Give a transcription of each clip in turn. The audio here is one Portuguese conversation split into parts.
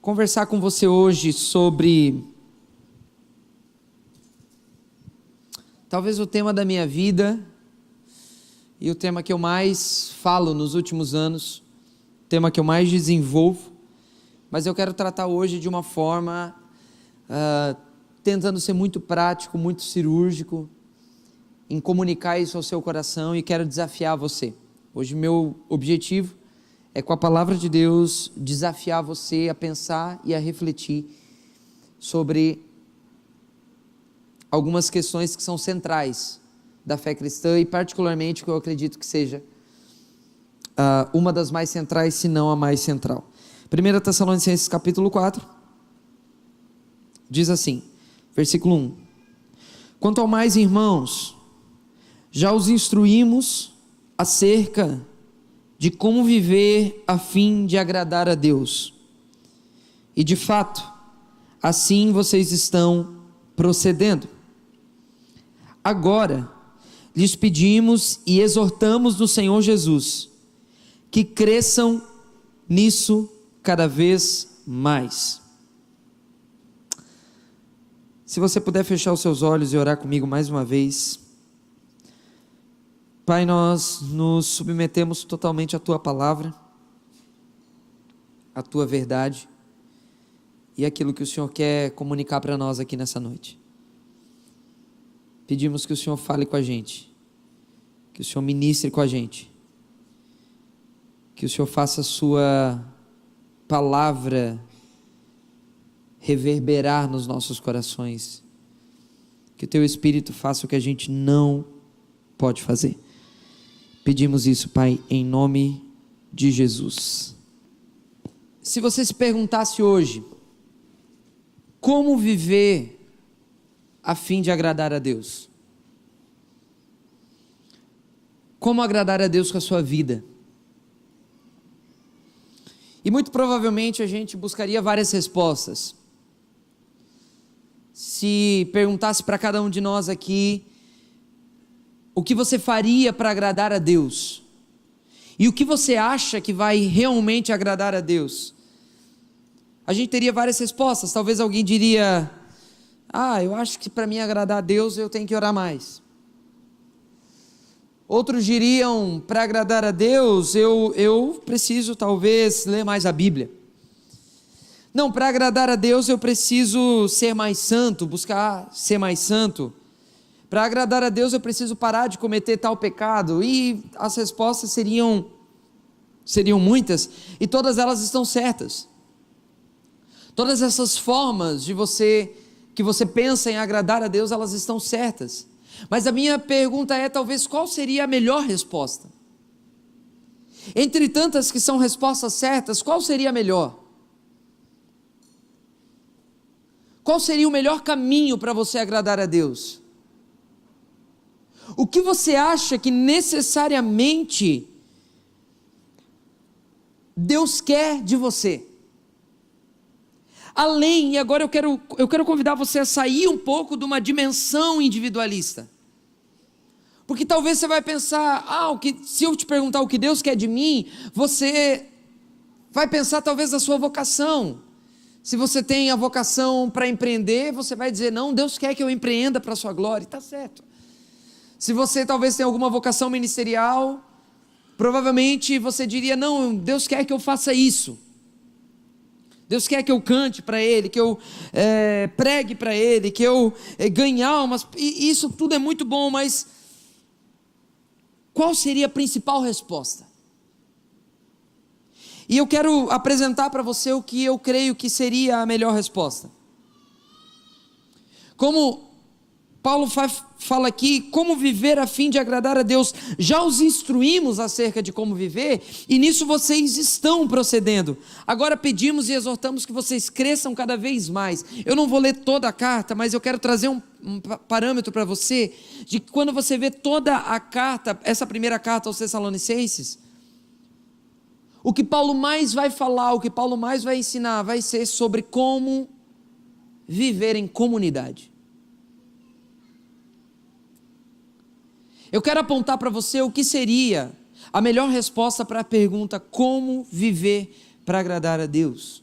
conversar com você hoje sobre talvez o tema da minha vida e o tema que eu mais falo nos últimos anos, o tema que eu mais desenvolvo, mas eu quero tratar hoje de uma forma tentando ser muito prático, muito cirúrgico, em comunicar isso ao seu coração, e quero desafiar você. Hoje meu objetivo é, com a palavra de Deus, desafiar você a pensar e a refletir sobre algumas questões que são centrais da fé cristã, e particularmente que eu acredito que seja uma das mais centrais, se não a mais central. 1 Tessalonicenses capítulo 4, diz assim, versículo 1: Quanto ao mais, irmãos, já os instruímos acerca de como viver a fim de agradar a Deus, e de fato, assim vocês estão procedendo. Agora, lhes pedimos e exortamos no Senhor Jesus, que cresçam nisso cada vez mais. Se você puder fechar os seus olhos e orar comigo mais uma vez. Pai, nós nos submetemos totalmente à Tua palavra, à Tua verdade e aquilo que o Senhor quer comunicar para nós aqui nessa noite. Pedimos que o Senhor fale com a gente, que o Senhor ministre com a gente, que o Senhor faça a Sua palavra reverberar nos nossos corações, que o Teu Espírito faça o que a gente não pode fazer. Pedimos isso, Pai, em nome de Jesus. Se você se perguntasse hoje, como viver a fim de agradar a Deus? Como agradar a Deus com a sua vida? E muito provavelmente a gente buscaria várias respostas. Se perguntasse para cada um de nós aqui, o que você faria para agradar a Deus? E o que você acha que vai realmente agradar a Deus? A gente teria várias respostas. Talvez alguém diria: eu acho que para mim agradar a Deus eu tenho que orar mais. Outros diriam: para agradar a Deus eu preciso talvez ler mais a Bíblia. Não, para agradar a Deus eu preciso ser mais santo, buscar ser mais santo. Para agradar a Deus eu preciso parar de cometer tal pecado. E as respostas seriam muitas, e todas elas estão certas. Todas essas formas que você pensa em agradar a Deus, elas estão certas. Mas a minha pergunta é, talvez, qual seria a melhor resposta? Entre tantas que são respostas certas, qual seria a melhor? Qual seria o melhor caminho para você agradar a Deus? O que você acha que necessariamente Deus quer de você? Além, e agora eu quero convidar você a sair um pouco de uma dimensão individualista. Porque talvez você vai pensar, se eu te perguntar o que Deus quer de mim, você vai pensar talvez na sua vocação. Se você tem a vocação para empreender, você vai dizer: não, Deus quer que eu empreenda para a sua glória, está certo. Se você talvez tenha alguma vocação ministerial, provavelmente você diria: não, Deus quer que eu faça isso. Deus quer que eu cante para Ele, que eu pregue para Ele, que eu ganhe almas. E isso tudo é muito bom, mas qual seria a principal resposta? E eu quero apresentar para você o que eu creio que seria a melhor resposta. Como Paulo fala aqui, como viver a fim de agradar a Deus. Já os instruímos acerca de como viver, e nisso vocês estão procedendo. Agora pedimos e exortamos que vocês cresçam cada vez mais. Eu não vou ler toda a carta, mas eu quero trazer um parâmetro para você, de que quando você vê toda a carta, essa primeira carta aos Tessalonicenses, o que Paulo mais vai falar, o que Paulo mais vai ensinar, vai ser sobre como viver em comunidade. Eu quero apontar para você o que seria a melhor resposta para a pergunta: como viver para agradar a Deus?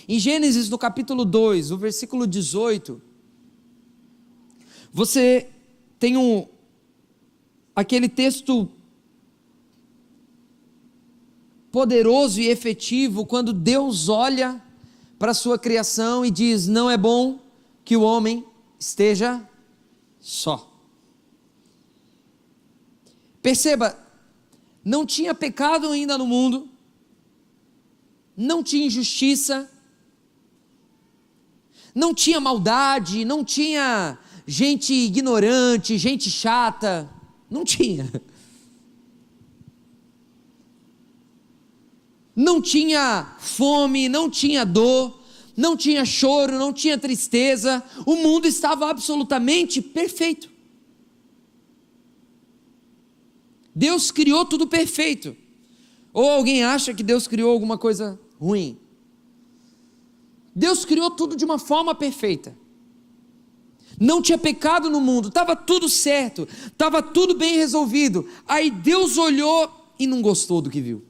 Em Gênesis, no capítulo 2, o versículo 18, você tem aquele texto poderoso e efetivo, quando Deus olha para a sua criação e diz: não é bom que o homem esteja só. Perceba, não tinha pecado ainda no mundo, não tinha injustiça, não tinha maldade, não tinha gente ignorante, gente chata, não tinha. Não tinha fome, não tinha dor, não tinha choro, não tinha tristeza, o mundo estava absolutamente perfeito. Deus criou tudo perfeito. Ou alguém acha que Deus criou alguma coisa ruim? Deus criou tudo de uma forma perfeita. Não tinha pecado no mundo, estava tudo certo, estava tudo bem resolvido. Aí Deus olhou e não gostou do que viu.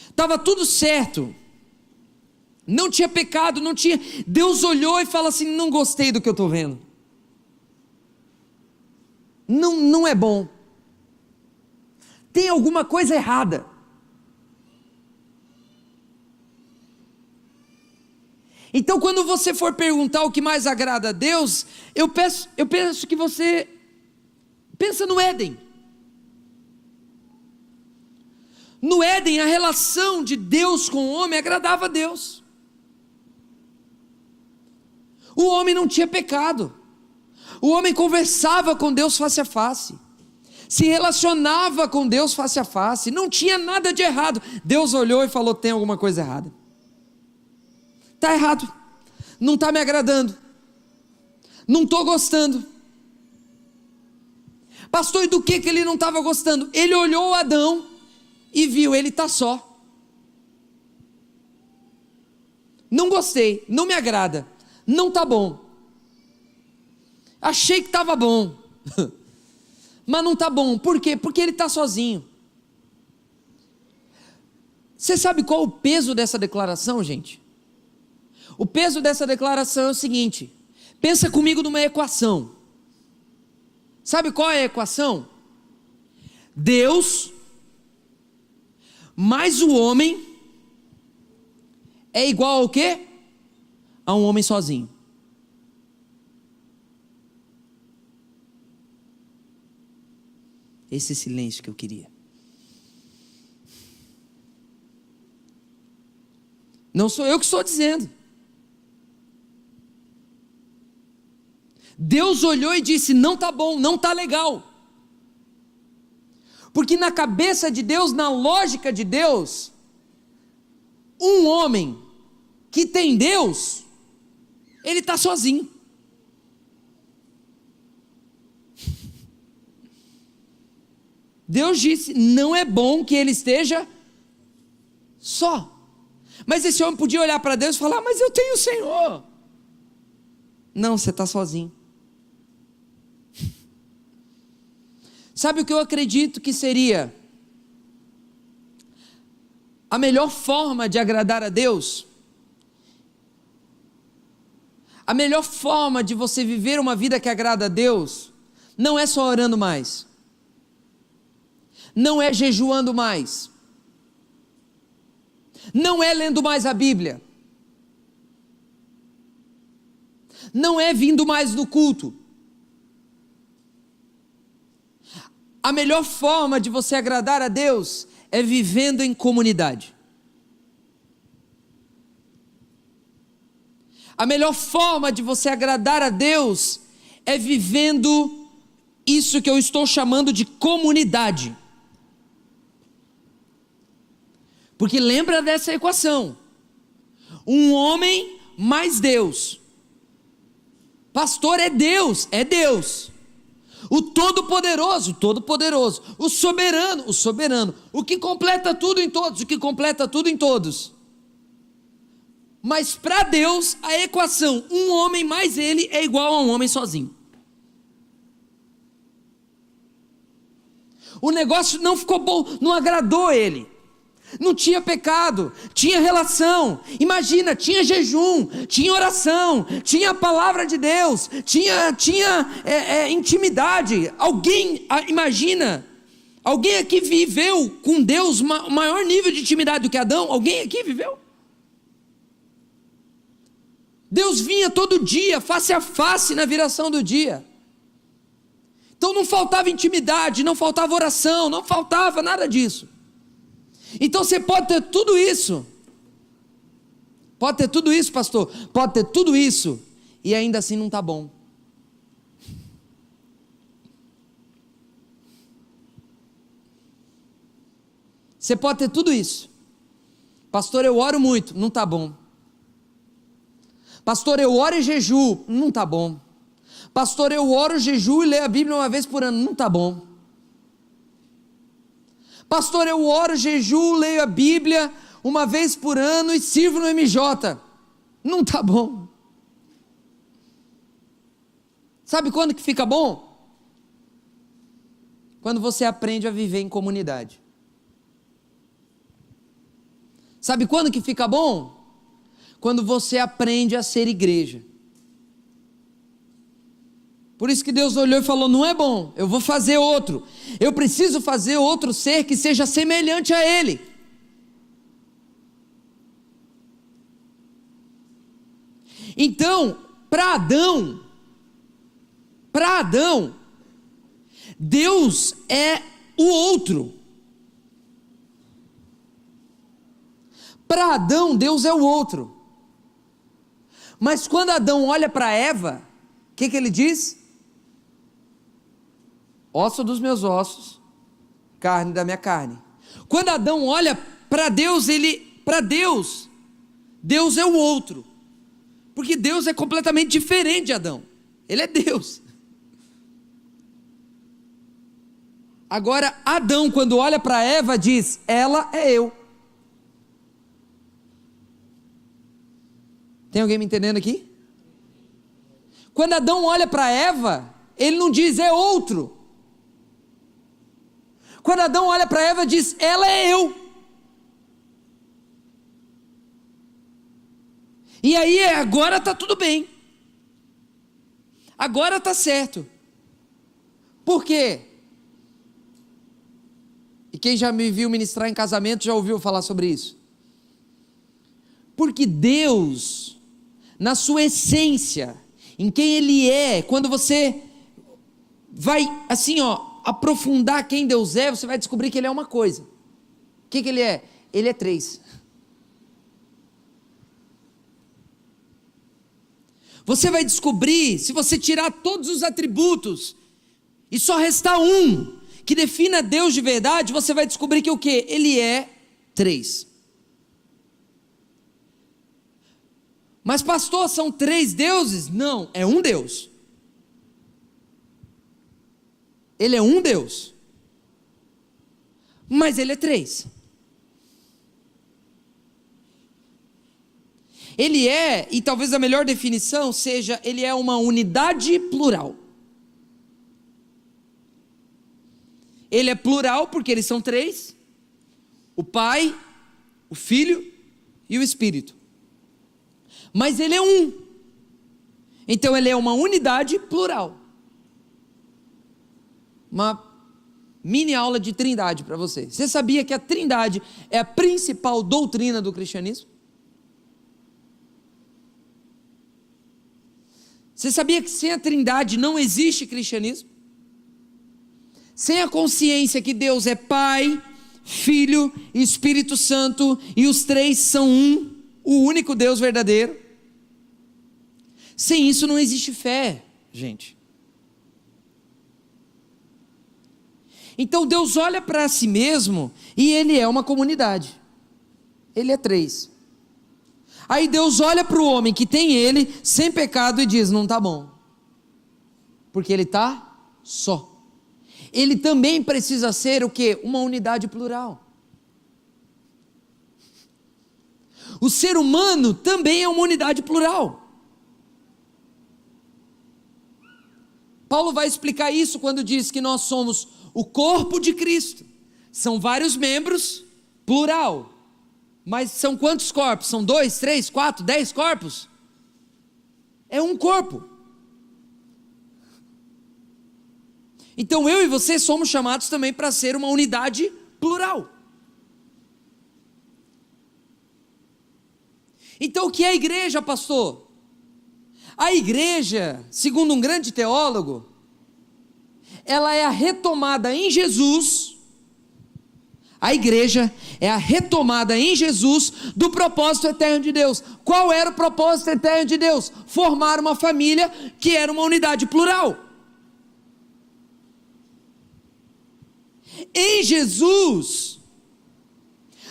Estava tudo certo, não tinha pecado, não tinha. Deus olhou e falou assim: não gostei do que eu estou vendo, não é bom, tem alguma coisa errada. Então, quando você for perguntar o que mais agrada a Deus, eu penso que você pensa no Éden. No Éden, a relação de Deus com o homem agradava a Deus. O homem não tinha pecado. O homem conversava com Deus face a face. Se relacionava com Deus face a face. Não tinha nada de errado. Deus olhou e falou: tem alguma coisa errada. Está errado. Não está me agradando. Não estou gostando. Pastor, e do que ele não estava gostando? Ele olhou Adão e viu, ele está só. Não gostei, não me agrada, não está bom. Achei que estava bom, mas não está bom. Por quê? Porque ele está sozinho. Você sabe qual o peso dessa declaração, gente? O peso dessa declaração é o seguinte: pensa comigo numa equação. Sabe qual é a equação? Deus mais o homem é igual ao quê? A um homem sozinho. Esse silêncio que eu queria. Não sou eu que estou dizendo. Deus olhou e disse: não está bom, não está legal. Porque na cabeça de Deus, na lógica de Deus, um homem que tem Deus, ele está sozinho. Deus disse: não é bom que ele esteja só. Mas esse homem podia olhar para Deus e falar: mas eu tenho o Senhor. Não, você está sozinho. Sabe o que eu acredito que seria a melhor forma de agradar a Deus? A melhor forma de você viver uma vida que agrada a Deus não é só orando mais, não é jejuando mais, não é lendo mais a Bíblia, não é vindo mais no culto. A melhor forma de você agradar a Deus é vivendo em comunidade. A melhor forma de você agradar a Deus é vivendo isso que eu estou chamando de comunidade. Porque lembra dessa equação: um homem mais Deus. Pastor, é Deus, é Deus. O Todo-Poderoso, o Todo-Poderoso. O Soberano, o Soberano. O que completa tudo em todos, o que completa tudo em todos. Mas para Deus, a equação, um homem mais ele é igual a um homem sozinho. O negócio não ficou bom, não agradou ele. Não tinha pecado, tinha relação. Imagina, tinha jejum, tinha oração, tinha a palavra de Deus, tinha intimidade. Imagina, alguém aqui viveu com Deus maior nível de intimidade do que Adão? Alguém aqui viveu? Deus vinha todo dia, face a face, na viração do dia. Então não faltava intimidade, não faltava oração, não faltava nada disso. Então você pode ter tudo isso. Pode ter tudo isso, pastor. Pode ter tudo isso. E ainda assim não está bom. Você pode ter tudo isso. Pastor, eu oro muito. Não está bom. Pastor, eu oro e jejuo. Não está bom. Pastor, eu oro, jejuo e leio a Bíblia uma vez por ano. Não está bom. Pastor, eu oro, jejuo, leio a Bíblia uma vez por ano e sirvo no MJ. Não está bom. Sabe quando que fica bom? Quando você aprende a viver em comunidade. Sabe quando que fica bom? Quando você aprende a ser igreja. Por isso que Deus olhou e falou, não é bom, eu vou fazer outro. Eu preciso fazer outro ser que seja semelhante a Ele. Então, para Adão, Deus é o outro. Para Adão, Deus é o outro. Mas quando Adão olha para Eva, o que ele diz? Osso dos meus ossos, carne da minha carne. Quando Adão olha para Deus, Deus é o outro. Porque Deus é completamente diferente de Adão. Ele é Deus. Agora, Adão, quando olha para Eva, diz, ela é eu. Tem alguém me entendendo aqui? Quando Adão olha para Eva, ele não diz, é outro. Quando Adão olha para Eva, diz, ela é eu. E aí, agora está tudo bem. Agora está certo. Por quê? E quem já me viu ministrar em casamento, já ouviu falar sobre isso. Porque Deus, na sua essência, em quem Ele é, quando você vai, assim aprofundar quem Deus é, você vai descobrir que Ele é uma coisa. O que Ele é? Ele é três. Você vai descobrir, se você tirar todos os atributos, e só restar um, que defina Deus de verdade, você vai descobrir que o quê? Ele é três. Mas pastor, são três deuses? Não, é um Deus. Ele é um Deus, mas Ele é três. Ele é, e talvez a melhor definição seja, Ele é uma unidade plural. Ele é plural porque eles são três, o Pai, o Filho e o Espírito. Mas Ele é um, então Ele é uma unidade plural. Uma mini aula de trindade para você. Você sabia que a trindade é a principal doutrina do cristianismo? Você sabia que sem a trindade não existe cristianismo? Sem a consciência que Deus é Pai, Filho e Espírito Santo, e os três são um, o único Deus verdadeiro. Sem isso não existe fé, gente. Então Deus olha para si mesmo e Ele é uma comunidade. Ele é três. Aí Deus olha para o homem que tem Ele, sem pecado, e diz, não está bom. Porque ele está só. Ele também precisa ser o quê? Uma unidade plural. O ser humano também é uma unidade plural. Paulo vai explicar isso quando diz que nós somos o corpo de Cristo. São vários membros, plural. Mas são quantos corpos? São 2, 3, 4, 10 corpos? É um corpo. Então eu e você somos chamados também para ser uma unidade plural. Então o que é a igreja, pastor? A igreja, segundo um grande teólogo, ela é a retomada em Jesus. A igreja é a retomada em Jesus do propósito eterno de Deus. Qual era o propósito eterno de Deus? Formar uma família que era uma unidade plural. Em Jesus,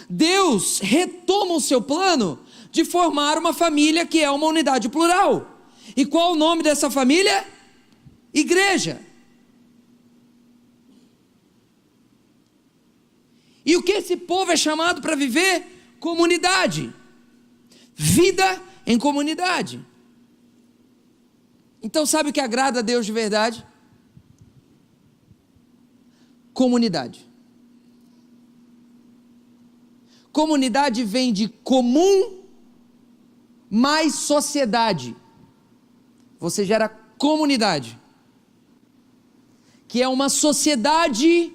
Deus retoma o seu plano de formar uma família que é uma unidade plural. E qual o nome dessa família? Igreja. E o que esse povo é chamado para viver? Comunidade. Vida em comunidade. Então sabe o que agrada a Deus de verdade? Comunidade. Comunidade vem de comum mais sociedade. Você gera comunidade, que é uma sociedade,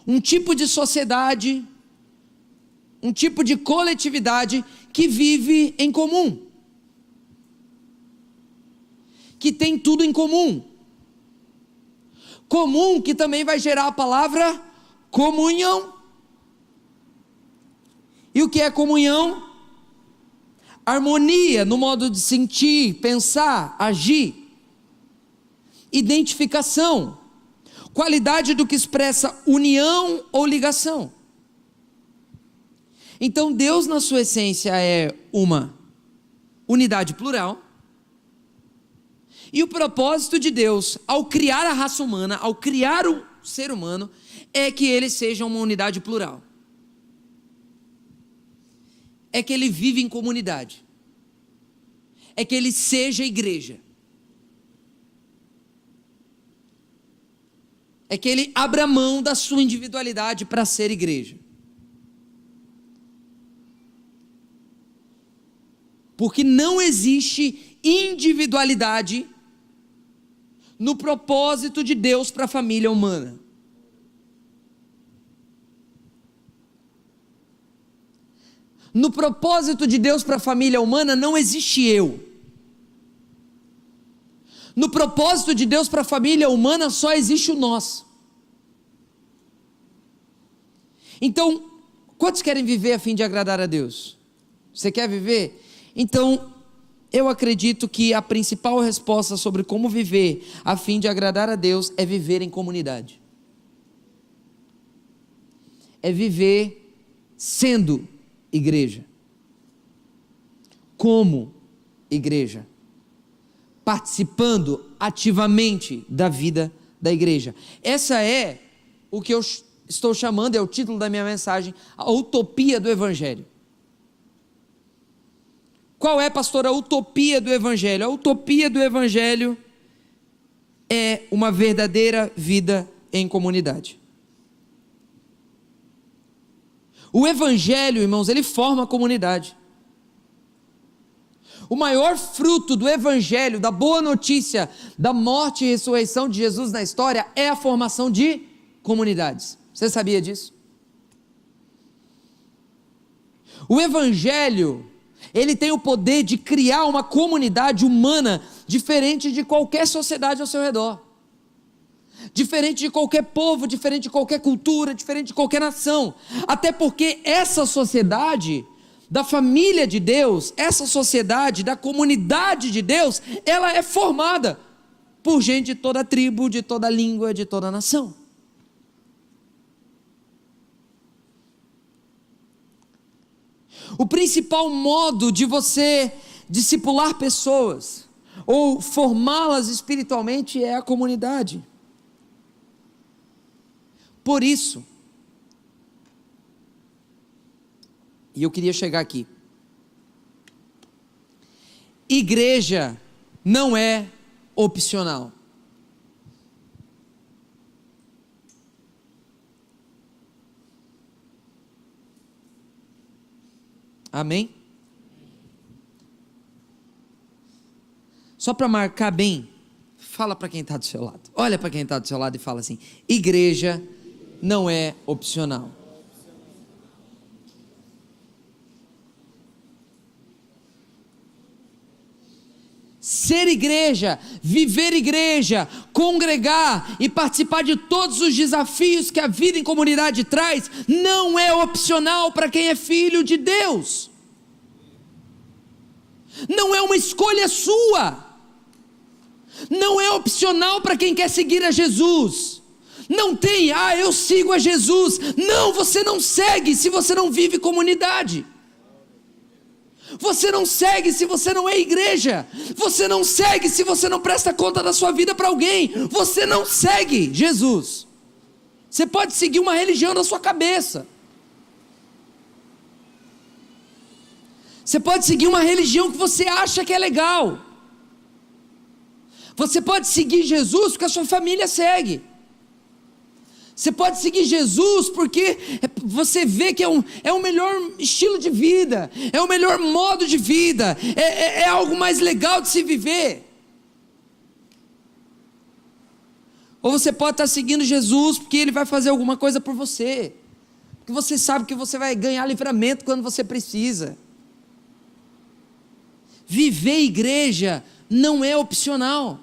um tipo de sociedade, um tipo de coletividade que vive em comum, que tem tudo em comum. Comum que também vai gerar a palavra comunhão. E o que é comunhão? Harmonia no modo de sentir, pensar, agir. Identificação. Qualidade do que expressa união ou ligação. Então Deus na sua essência é uma unidade plural. E o propósito de Deus ao criar a raça humana, ao criar o ser humano, é que ele seja uma unidade plural. É que ele vive em comunidade. É que ele seja igreja. É que ele abra mão da sua individualidade para ser igreja. Porque não existe individualidade no propósito de Deus para a família humana. No propósito de Deus para a família humana não existe eu. No propósito de Deus para a família humana só existe o nós. Então, quantos querem viver a fim de agradar a Deus? Você quer viver? Então, eu acredito que a principal resposta sobre como viver a fim de agradar a Deus é viver em comunidade. É viver sendo igreja. Como igreja. Participando ativamente da vida da igreja. Essa é o que eu estou chamando, é o título da minha mensagem, a utopia do Evangelho. Qual é, pastor, a utopia do Evangelho? A utopia do Evangelho é uma verdadeira vida em comunidade. O Evangelho, irmãos, ele forma a comunidade. O maior fruto do Evangelho, da boa notícia, da morte e ressurreição de Jesus na história, é a formação de comunidades. Você sabia disso? O Evangelho, ele tem o poder de criar uma comunidade humana diferente de qualquer sociedade ao seu redor. Diferente de qualquer povo, diferente de qualquer cultura, diferente de qualquer nação. Até porque essa sociedade da família de Deus, essa sociedade da comunidade de Deus, ela é formada por gente de toda tribo, de toda língua, de toda nação. O principal modo de você discipular pessoas ou formá-las espiritualmente é a comunidade. Por isso, e eu queria chegar aqui, igreja não é opcional. Amém? Só para marcar bem, fala para quem está do seu lado. Olha para quem está do seu lado e fala assim: igreja não é opcional. Ser igreja, viver igreja, congregar e participar de todos os desafios que a vida em comunidade traz, não é opcional para quem é filho de Deus. Não é uma escolha sua. Não é opcional para quem quer seguir a Jesus. Não tem, eu sigo a Jesus. Não, você não segue se você não vive comunidade. Você não segue se você não é igreja. Você não segue se você não presta conta da sua vida para alguém. Você não segue Jesus. Você pode seguir uma religião na sua cabeça. Você pode seguir uma religião que você acha que é legal. Você pode seguir Jesus porque a sua família segue. Você pode seguir Jesus porque você vê que é o melhor estilo de vida, é o melhor modo de vida, é algo mais legal de se viver. Ou você pode estar seguindo Jesus porque Ele vai fazer alguma coisa por você, porque você sabe que você vai ganhar livramento quando você precisa. Viver igreja não é opcional.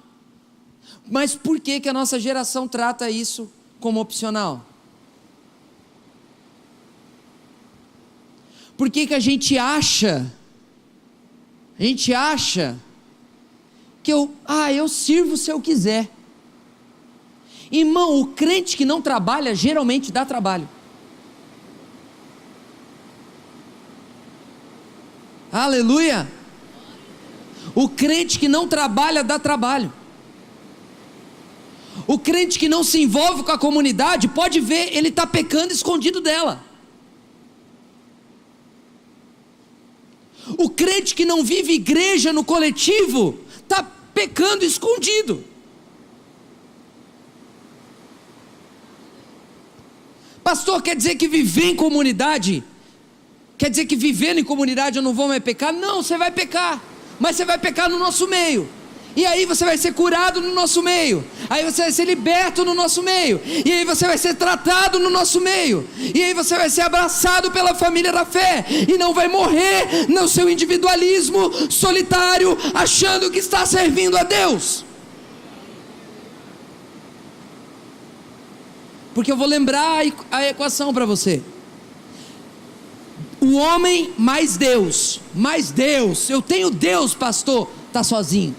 Mas por que a nossa geração trata isso como opcional? Por que a gente acha que eu sirvo se eu quiser? Irmão, o crente que não trabalha geralmente dá trabalho. Aleluia! O crente que não trabalha dá trabalho. O crente que não se envolve com a comunidade, pode ver, ele está pecando escondido dela. O crente que não vive igreja no coletivo, está pecando escondido. Pastor, quer dizer que viver em comunidade, quer dizer que vivendo em comunidade eu não vou mais pecar? Não, você vai pecar, mas você vai pecar no nosso meio. E aí você vai ser curado no nosso meio. Aí você vai ser liberto no nosso meio. E aí você vai ser tratado no nosso meio. E aí você vai ser abraçado pela família da fé. E não vai morrer no seu individualismo solitário, achando que está servindo a Deus. Porque eu vou lembrar a equação para você. O homem mais Deus. Eu tenho Deus, pastor. Está sozinho.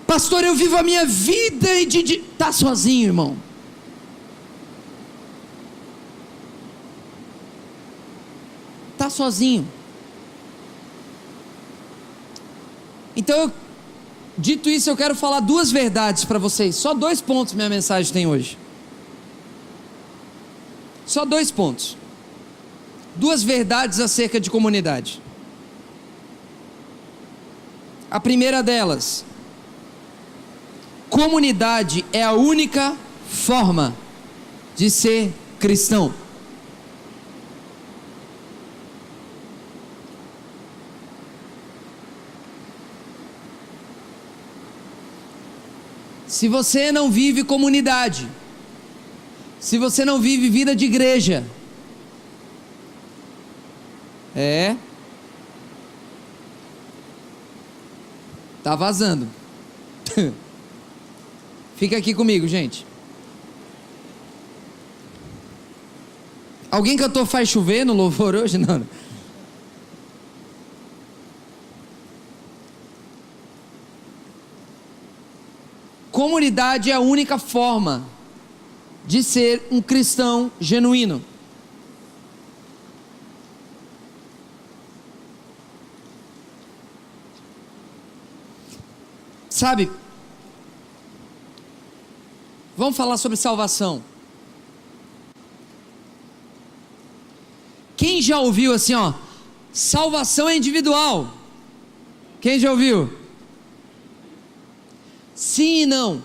Pastor, eu vivo a minha vida e está sozinho, irmão. Está sozinho. Então, dito isso, eu quero falar duas verdades para vocês. Só 2 pontos minha mensagem tem hoje. Só 2 pontos. 2 verdades acerca de comunidade. A primeira delas: comunidade é a única forma de ser cristão. Se você não vive comunidade, se você não vive vida de igreja, tá vazando. Fica aqui comigo, gente. Alguém cantou Faz Chover no louvor hoje? Não. Comunidade é a única forma de ser um cristão genuíno. Sabe? Vamos falar sobre salvação. Quem já ouviu assim, salvação é individual? Quem já ouviu? Sim e não.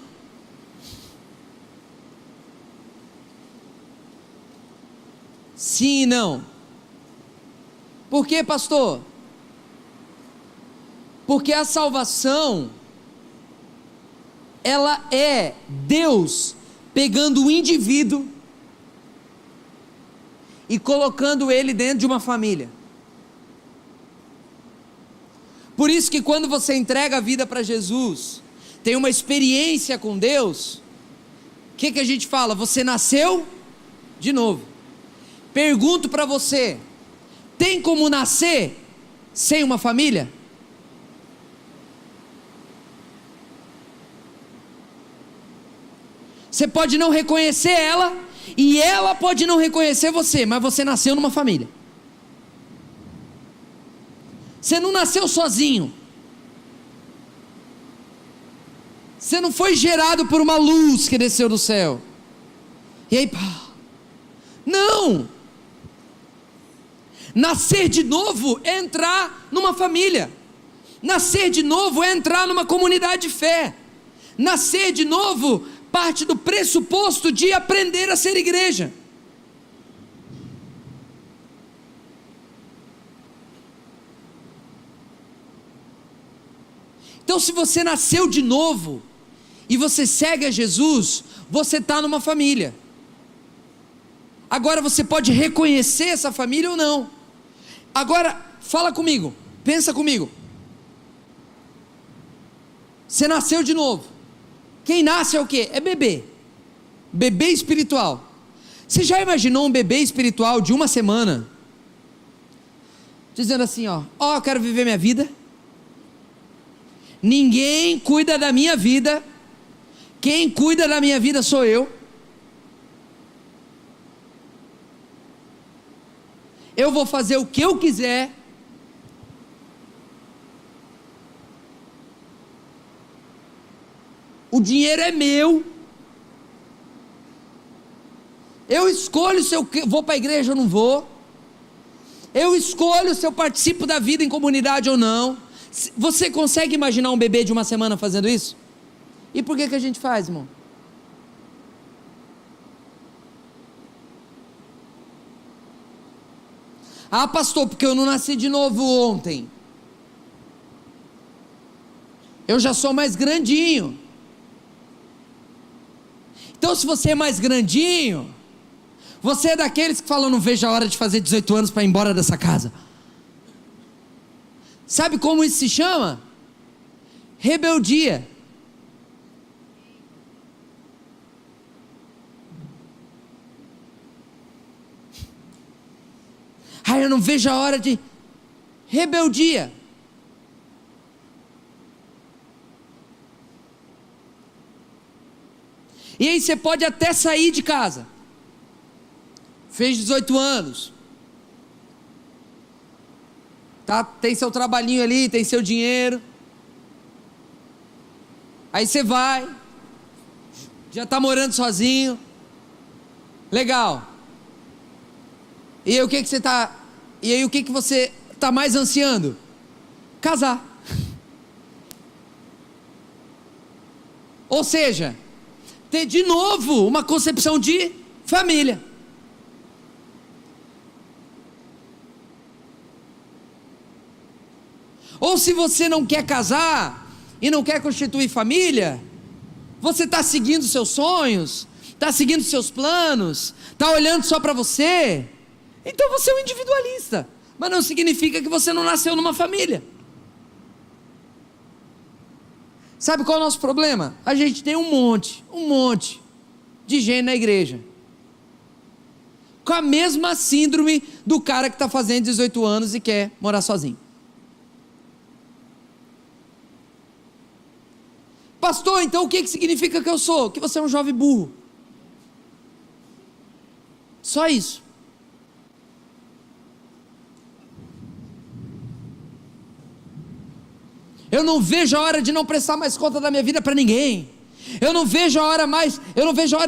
Sim e não. Por quê, pastor? Porque a salvação, ela é Deus pegando o indivíduo e colocando ele dentro de uma família. Por isso que quando você entrega a vida para Jesus, tem uma experiência com Deus, o que a gente fala? Você nasceu de novo. Pergunto para você, tem como nascer sem uma família? Você pode não reconhecer ela, e ela pode não reconhecer você, mas você nasceu numa família. Você não nasceu sozinho. Você não foi gerado por uma luz que desceu do céu. E aí, pá. Não! Nascer de novo é entrar numa família. Nascer de novo é entrar numa comunidade de fé. Nascer de novo parte do pressuposto de aprender a ser igreja. Então, se você nasceu de novo e você segue a Jesus, você está numa família. Agora você pode reconhecer essa família ou não. Agora, fala comigo, pensa comigo. Você nasceu de novo. Quem nasce é o quê? É bebê. Bebê espiritual. Você já imaginou um bebê espiritual de 1 semana? Dizendo assim, ó, eu quero viver minha vida. Ninguém cuida da minha vida. Quem cuida da minha vida sou eu. Eu vou fazer o que eu quiser. O dinheiro é meu. Eu escolho se eu vou para a igreja ou não vou. Eu escolho se eu participo da vida em comunidade ou não. Você consegue imaginar um bebê de 1 semana fazendo isso? E por que a gente faz, irmão? Ah, pastor, porque eu não nasci de novo ontem. Eu já sou mais grandinho. Então, se você é mais grandinho, você é daqueles que falam, não vejo a hora de fazer 18 anos para ir embora dessa casa. Sabe como isso se chama? Rebeldia. Eu não vejo a hora de... Rebeldia. E aí você pode até sair de casa. Fez 18 anos. Tá, tem seu trabalhinho ali, tem seu dinheiro. Aí você vai. Já está morando sozinho. Legal. E aí o que você está... E aí o que você está mais ansiando? Casar. Ou seja, ter de novo uma concepção de família. Ou se você não quer casar e não quer constituir família, você está seguindo seus sonhos, está seguindo seus planos, está olhando só para você, então você é um individualista, mas não significa que você não nasceu numa família. Sabe qual é o nosso problema? A gente tem um monte de gente na igreja com a mesma síndrome do cara que está fazendo 18 anos e quer morar sozinho. Pastor, então o que significa que eu sou? Que você é um jovem burro. Só isso. Eu não vejo a hora de não prestar mais conta da minha vida para ninguém. Eu não vejo a hora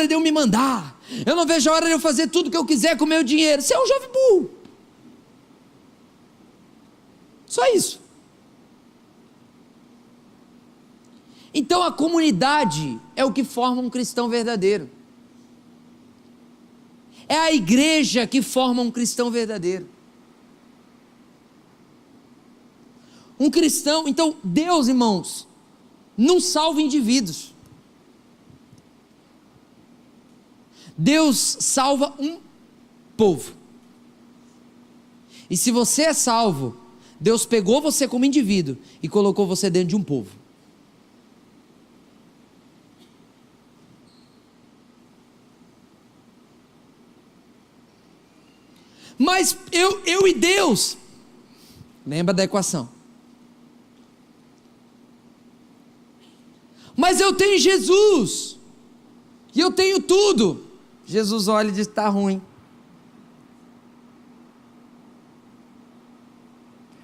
de eu me mandar. Eu não vejo a hora de eu fazer tudo que eu quiser com o meu dinheiro. Você é um jovem burro. Só isso. Então a comunidade é o que forma um cristão verdadeiro. É a igreja que forma um cristão verdadeiro. Um cristão, então Deus, irmãos, não salva indivíduos. Deus salva um povo. E se você é salvo, Deus pegou você como indivíduo e colocou você dentro de um povo. Mas eu e Deus, lembra da equação? Mas eu tenho Jesus, e eu tenho tudo. Jesus olha e diz: está ruim.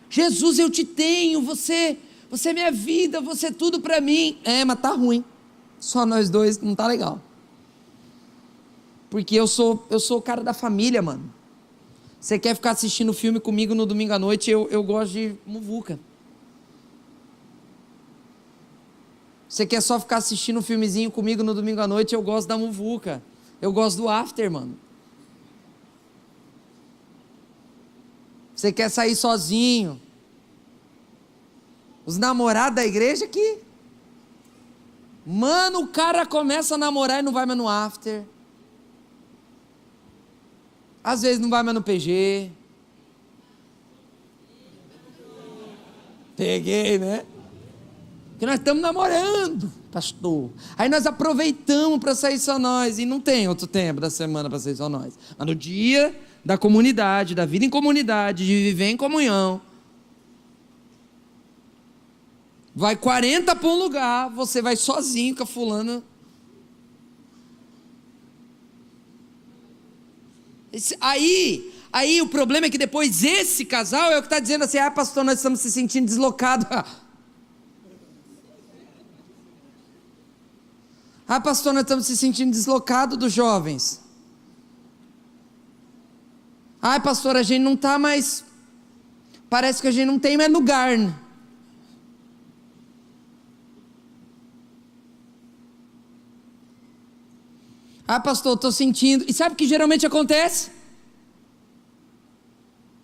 Jesus, eu te tenho, você é minha vida, você é tudo para mim. Mas está ruim, só nós dois, não está legal. Porque eu sou o cara da família, mano. Você quer ficar assistindo filme comigo no domingo à noite, eu gosto de muvuca. Você quer só ficar assistindo um filmezinho comigo no domingo à noite, eu gosto da muvuca. Eu gosto do after, mano. Você quer sair sozinho. Os namorados da igreja que... Mano, o cara começa a namorar e não vai mais no after. Às vezes não vai mais no PG. Peguei, né? Porque nós estamos namorando, pastor. Aí nós aproveitamos para sair só nós. E não tem outro tempo da semana para sair só nós. Mas no dia da comunidade, da vida em comunidade, de viver em comunhão, vai 40 para um lugar, você vai sozinho com a fulana. Aí o problema é que depois esse casal é o que está dizendo assim: pastor, nós estamos se sentindo deslocados. Pastor, nós estamos se sentindo deslocados dos jovens. Pastor, a gente não está mais, parece que a gente não tem mais lugar, né? Pastor, estou sentindo. E sabe o que geralmente acontece?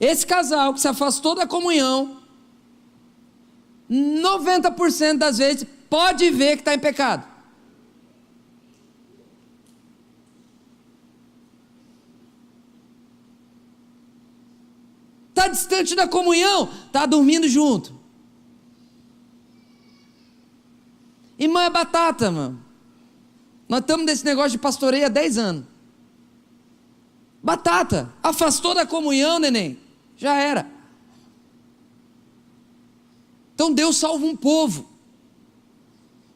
Esse casal que se afastou da comunhão, 90% das vezes pode ver que está em pecado. Está distante da comunhão, está dormindo junto. Irmã, é batata, mano. Nós estamos nesse negócio de pastoreio há 10 anos. Batata, afastou da comunhão, neném, já era. Então Deus salva um povo,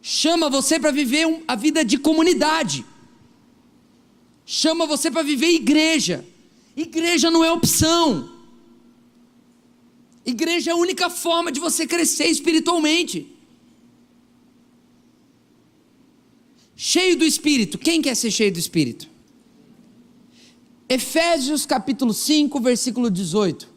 chama você para viver a vida de comunidade, chama você para viver igreja. Igreja não é opção. Igreja é a única forma de você crescer espiritualmente. Cheio do Espírito. Quem quer ser cheio do Espírito? Efésios capítulo 5, versículo 18.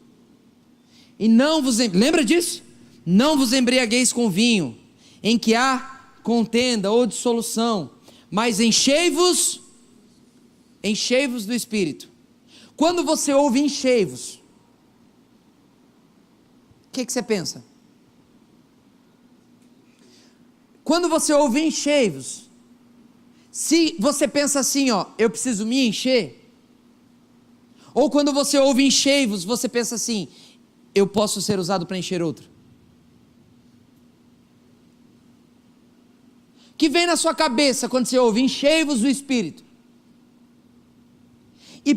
E não vos... Lembra disso? Não vos embriagueis com vinho, em que há contenda ou dissolução, mas enchei-vos do Espírito. Quando você ouve enchei-vos, o que você pensa? Quando você ouve enchei-vos, se você pensa assim, eu preciso me encher, ou quando você ouve enchei-vos, você pensa assim, eu posso ser usado para encher outro. O que vem na sua cabeça quando você ouve enchei-vos do Espírito? E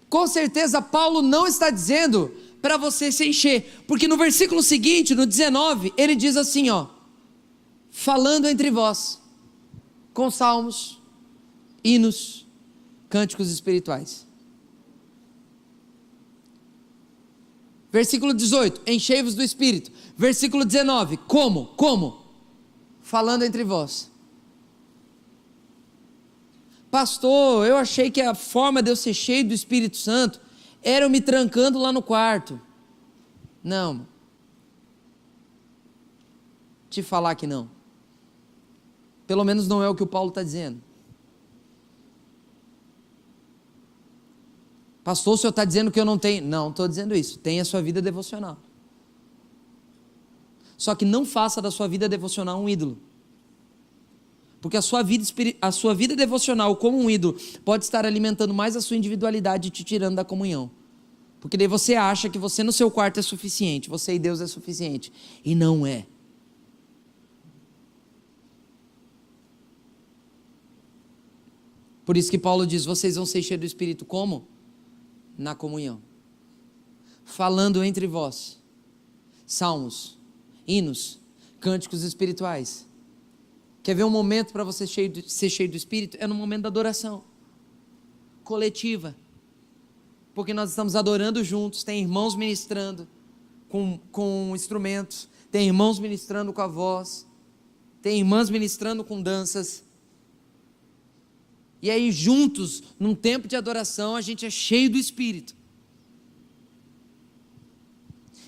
com certeza Paulo não está dizendo para você se encher, porque no versículo seguinte, no 19, ele diz assim, falando entre vós, com salmos, hinos, cânticos espirituais. Versículo 18, enchei-vos do Espírito. Versículo 19, como? Falando entre vós. Pastor, eu achei que a forma de eu ser cheio do Espírito Santo era eu me trancando lá no quarto. Não. Te falar que não. Pelo menos não é o que o Paulo está dizendo. Pastor, o senhor está dizendo que eu não tenho? Não, estou dizendo isso. Tenha a sua vida devocional. Só que não faça da sua vida devocional um ídolo. Porque a sua vida devocional como um ídolo pode estar alimentando mais a sua individualidade e te tirando da comunhão. Porque daí você acha que você no seu quarto é suficiente, você e Deus é suficiente. E não é. Por isso que Paulo diz, vocês vão ser cheios do Espírito como? Na comunhão. Falando entre vós. Salmos, hinos, cânticos espirituais. Quer ver um momento para você ser cheio do Espírito? É no momento da adoração coletiva. Porque nós estamos adorando juntos, tem irmãos ministrando com instrumentos, tem irmãos ministrando com a voz, tem irmãs ministrando com danças. E aí juntos, num tempo de adoração, a gente é cheio do Espírito.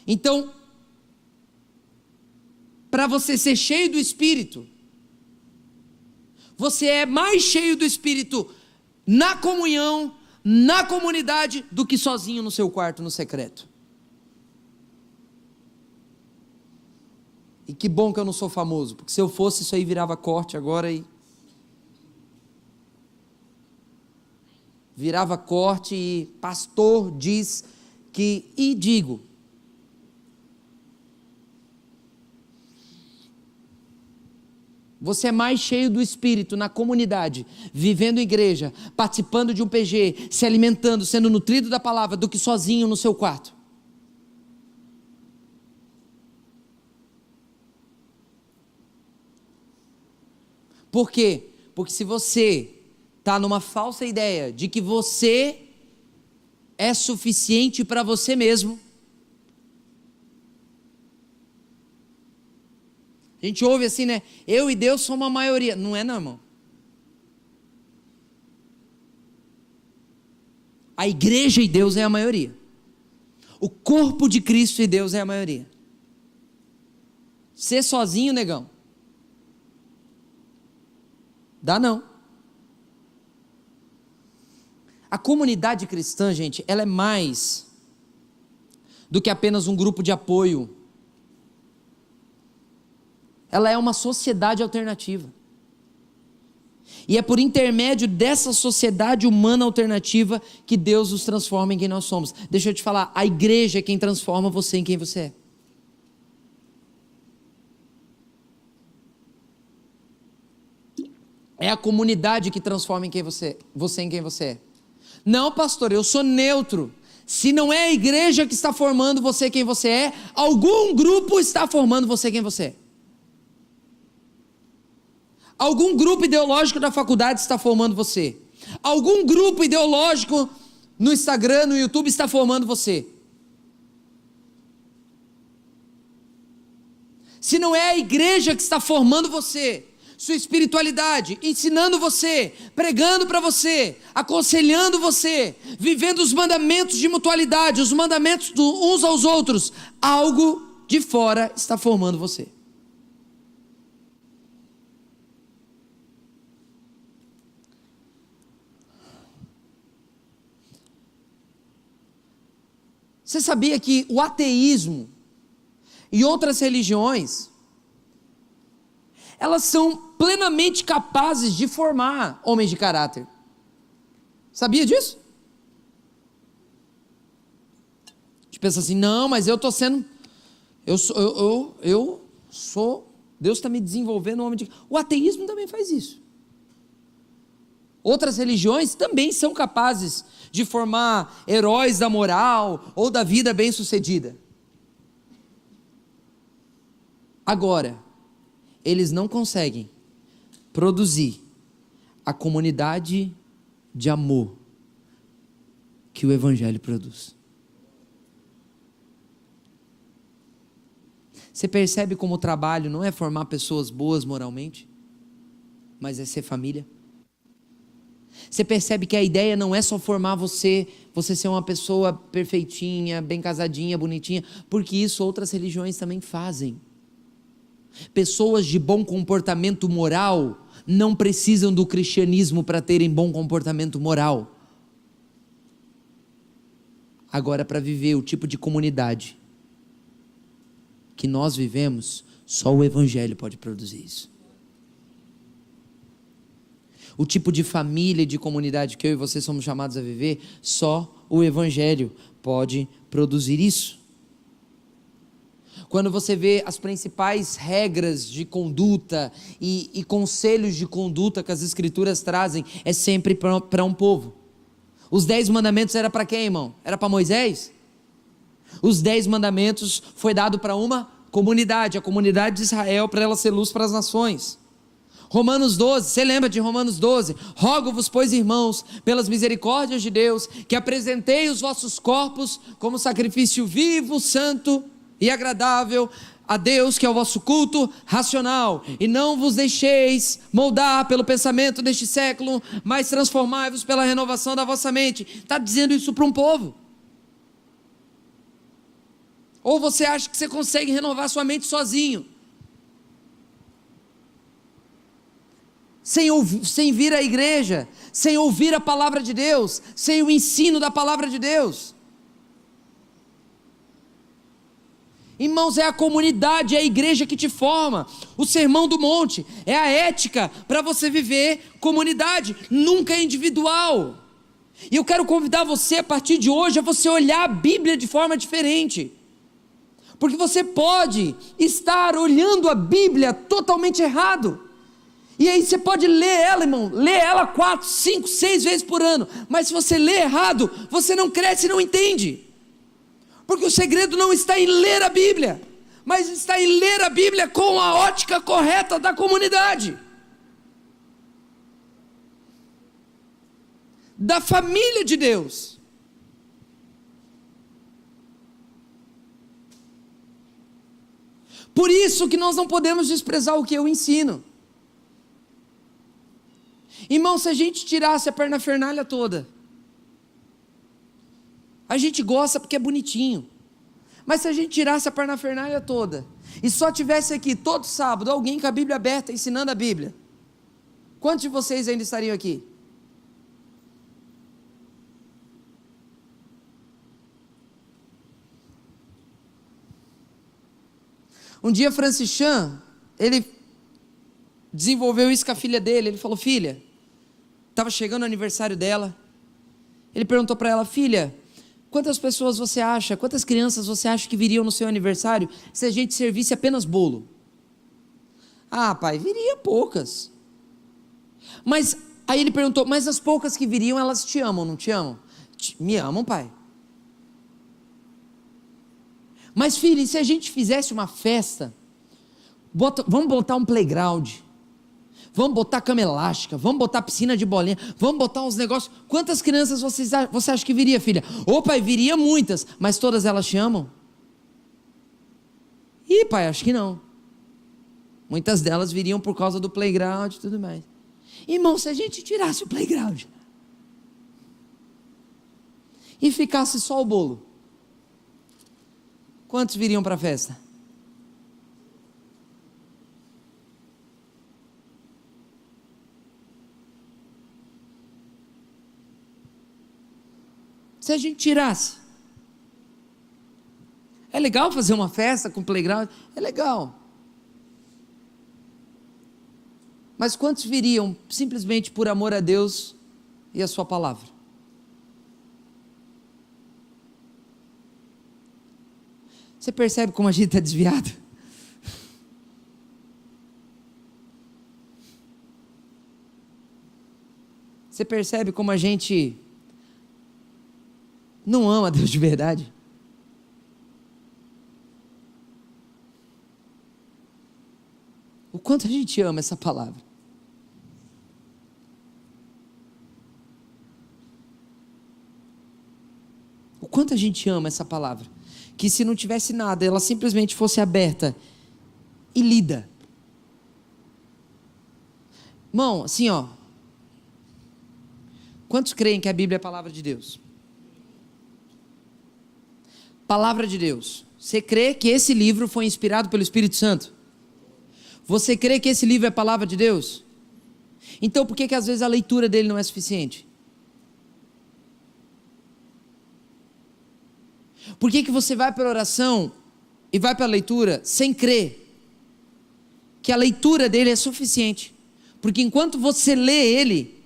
Então, para você ser cheio do Espírito, você é mais cheio do Espírito na comunhão, na comunidade, do que sozinho no seu quarto, no secreto. E que bom que eu não sou famoso, porque se eu fosse, isso aí virava corte agora e... Virava corte e pastor diz que... E digo... Você é mais cheio do Espírito na comunidade, vivendo igreja, participando de um PG, se alimentando, sendo nutrido da palavra, do que sozinho no seu quarto. Por quê? Porque se você está numa falsa ideia de que você é suficiente para você mesmo, a gente ouve assim, né? Eu e Deus somos a maioria. Não é não, irmão. A igreja e Deus é a maioria. O corpo de Cristo e Deus é a maioria. Ser sozinho, negão, dá não. A comunidade cristã, gente, ela é mais do que apenas um grupo de apoio. Ela é uma sociedade alternativa. E é por intermédio dessa sociedade humana alternativa que Deus nos transforma em quem nós somos. Deixa eu te falar, a igreja é quem transforma você em quem você é. É a comunidade que transforma em quem você em quem você é. Não, pastor, eu sou neutro. Se não é a igreja que está formando você quem você é, algum grupo está formando você quem você é. Algum grupo ideológico da faculdade está formando você. Algum grupo ideológico no Instagram, no YouTube está formando você. Se não é a igreja que está formando você, sua espiritualidade, ensinando você, pregando para você, aconselhando você, vivendo os mandamentos de mutualidade, os mandamentos uns aos outros, algo de fora está formando você. Você sabia que o ateísmo e outras religiões, elas são plenamente capazes de formar homens de caráter? Sabia disso? A gente pensa assim, não, mas eu estou sendo, eu sou, Deus está me desenvolvendo um homem de... O ateísmo também faz isso. Outras religiões também são capazes de formar heróis da moral ou da vida bem-sucedida. Agora, eles não conseguem produzir a comunidade de amor que o Evangelho produz. Você percebe como o trabalho não é formar pessoas boas moralmente, mas é ser família? Você percebe que a ideia não é só formar você ser uma pessoa perfeitinha, bem casadinha, bonitinha, porque isso outras religiões também fazem. Pessoas de bom comportamento moral não precisam do cristianismo para terem bom comportamento moral. Agora, para viver o tipo de comunidade que nós vivemos, só o Evangelho pode produzir isso. O tipo de família e de comunidade que eu e você somos chamados a viver, só o Evangelho pode produzir isso. Quando você vê as principais regras de conduta e conselhos de conduta que as Escrituras trazem, é sempre para um povo. Os 10 mandamentos era para quem, irmão? Era para Moisés? Os 10 mandamentos foi dado para uma comunidade, a comunidade de Israel, para ela ser luz para as nações. Romanos 12, você lembra de Romanos 12? Rogo-vos, pois, irmãos, pelas misericórdias de Deus, que apresentei os vossos corpos como sacrifício vivo, santo e agradável a Deus, que é o vosso culto racional, e não vos deixeis moldar pelo pensamento deste século, mas transformai-vos pela renovação da vossa mente. Está dizendo isso para um povo? Ou você acha que você consegue renovar sua mente sozinho? Sem vir à igreja, sem ouvir a palavra de Deus, sem o ensino da palavra de Deus. Irmãos, é a comunidade, é a igreja que te forma. O sermão do monte é a ética para você viver comunidade, nunca é individual. E eu quero convidar você a partir de hoje a você olhar a Bíblia de forma diferente. Porque você pode estar olhando a Bíblia totalmente errado. E aí você pode ler ela, irmão, ler ela 4, 5, 6 vezes por ano, mas se você lê errado, você não cresce e não entende, porque o segredo não está em ler a Bíblia, mas está em ler a Bíblia com a ótica correta da comunidade, da família de Deus. Por isso que nós não podemos desprezar o que eu ensino. Irmão, se a gente tirasse a parafernália toda, a gente gosta porque é bonitinho, mas se a gente tirasse a parafernália toda, e só tivesse aqui todo sábado alguém com a Bíblia aberta ensinando a Bíblia, quantos de vocês ainda estariam aqui? Um dia Francis Chan, ele desenvolveu isso com a filha dele. Ele falou: filha, estava chegando o aniversário dela, ele perguntou para ela: filha, quantas pessoas você acha, quantas crianças você acha que viriam no seu aniversário se a gente servisse apenas bolo? Ah, pai, viria poucas. Mas aí ele perguntou: mas as poucas que viriam, elas te amam, não te amam? Me amam, pai. Mas filha, e se a gente fizesse uma festa, vamos botar um playground, vamos botar cama elástica, vamos botar piscina de bolinha, vamos botar uns negócios, quantas crianças você acha que viria, filha? Ô pai, viria muitas, mas todas elas te amam? Ih, pai, acho que não. Muitas delas viriam por causa do playground e tudo mais. Irmão, se a gente tirasse o playground e ficasse só o bolo, quantos viriam para a festa? Se a gente tirasse, é legal fazer uma festa com playground, é legal, mas quantos viriam simplesmente por amor a Deus e a sua palavra? Você percebe como a gente está desviado? Você percebe como a gente não ama Deus de verdade? O quanto a gente ama essa palavra? O quanto a gente ama essa palavra? Que se não tivesse nada, ela simplesmente fosse aberta e lida. Irmão, assim ó, quantos creem que a Bíblia é a palavra de Deus? Palavra de Deus. Você crê que esse livro foi inspirado pelo Espírito Santo? Você crê que esse livro é a palavra de Deus? Então por que às vezes a leitura dele não é suficiente? Por que você vai para a oração e vai para a leitura sem crer que a leitura dele é suficiente? Porque enquanto você lê ele,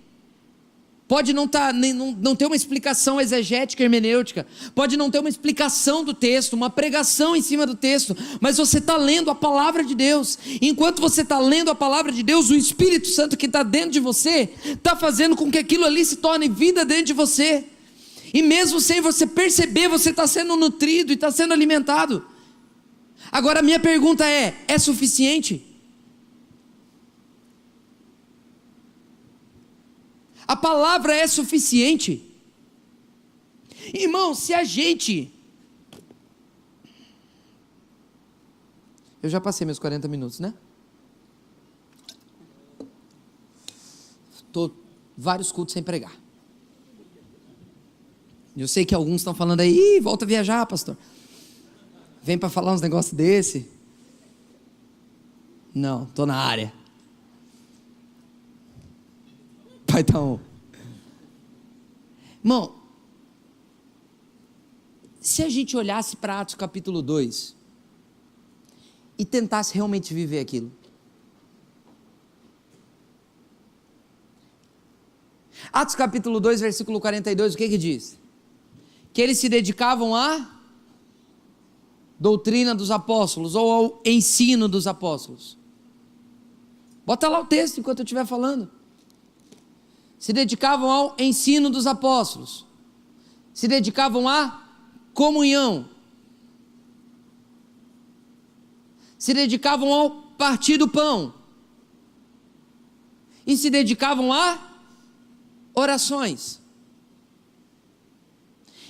pode não ter uma explicação exegética, hermenêutica, pode não ter uma explicação do texto, uma pregação em cima do texto, mas você está lendo a palavra de Deus. Enquanto você está lendo a palavra de Deus, o Espírito Santo que está dentro de você está fazendo com que aquilo ali se torne vida dentro de você, e mesmo sem você perceber, você está sendo nutrido e está sendo alimentado. Agora a minha pergunta é suficiente? A palavra é suficiente? Irmão, se a gente... Eu já passei meus 40 minutos, né? Estou vários cultos sem pregar. Eu sei que alguns estão falando aí, volta a viajar, pastor. Vem para falar uns negócios desse. Não, estou na área. Pai tá on. Irmão, se a gente olhasse para Atos capítulo 2 e tentasse realmente viver aquilo. Atos capítulo 2, versículo 42, o que diz? Que eles se dedicavam à doutrina dos apóstolos, ou ao ensino dos apóstolos. Bota lá o texto enquanto eu estiver falando. Se dedicavam ao ensino dos apóstolos, se dedicavam à comunhão, se dedicavam ao partir do pão, e se dedicavam a orações.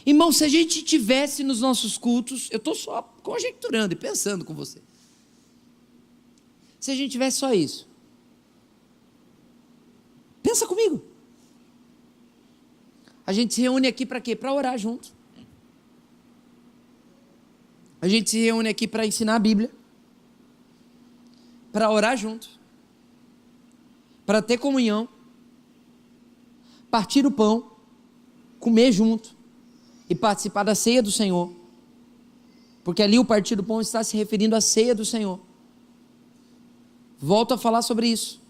Irmão, se a gente tivesse nos nossos cultos, eu estou só conjecturando e pensando com você, se a gente tivesse só isso, pensa comigo. A gente se reúne aqui para quê? Para orar junto. A gente se reúne aqui para ensinar a Bíblia, para orar junto, para ter comunhão, partir o pão, comer junto e participar da ceia do Senhor, porque ali o partir do pão está se referindo à ceia do Senhor. Volto a falar sobre isso.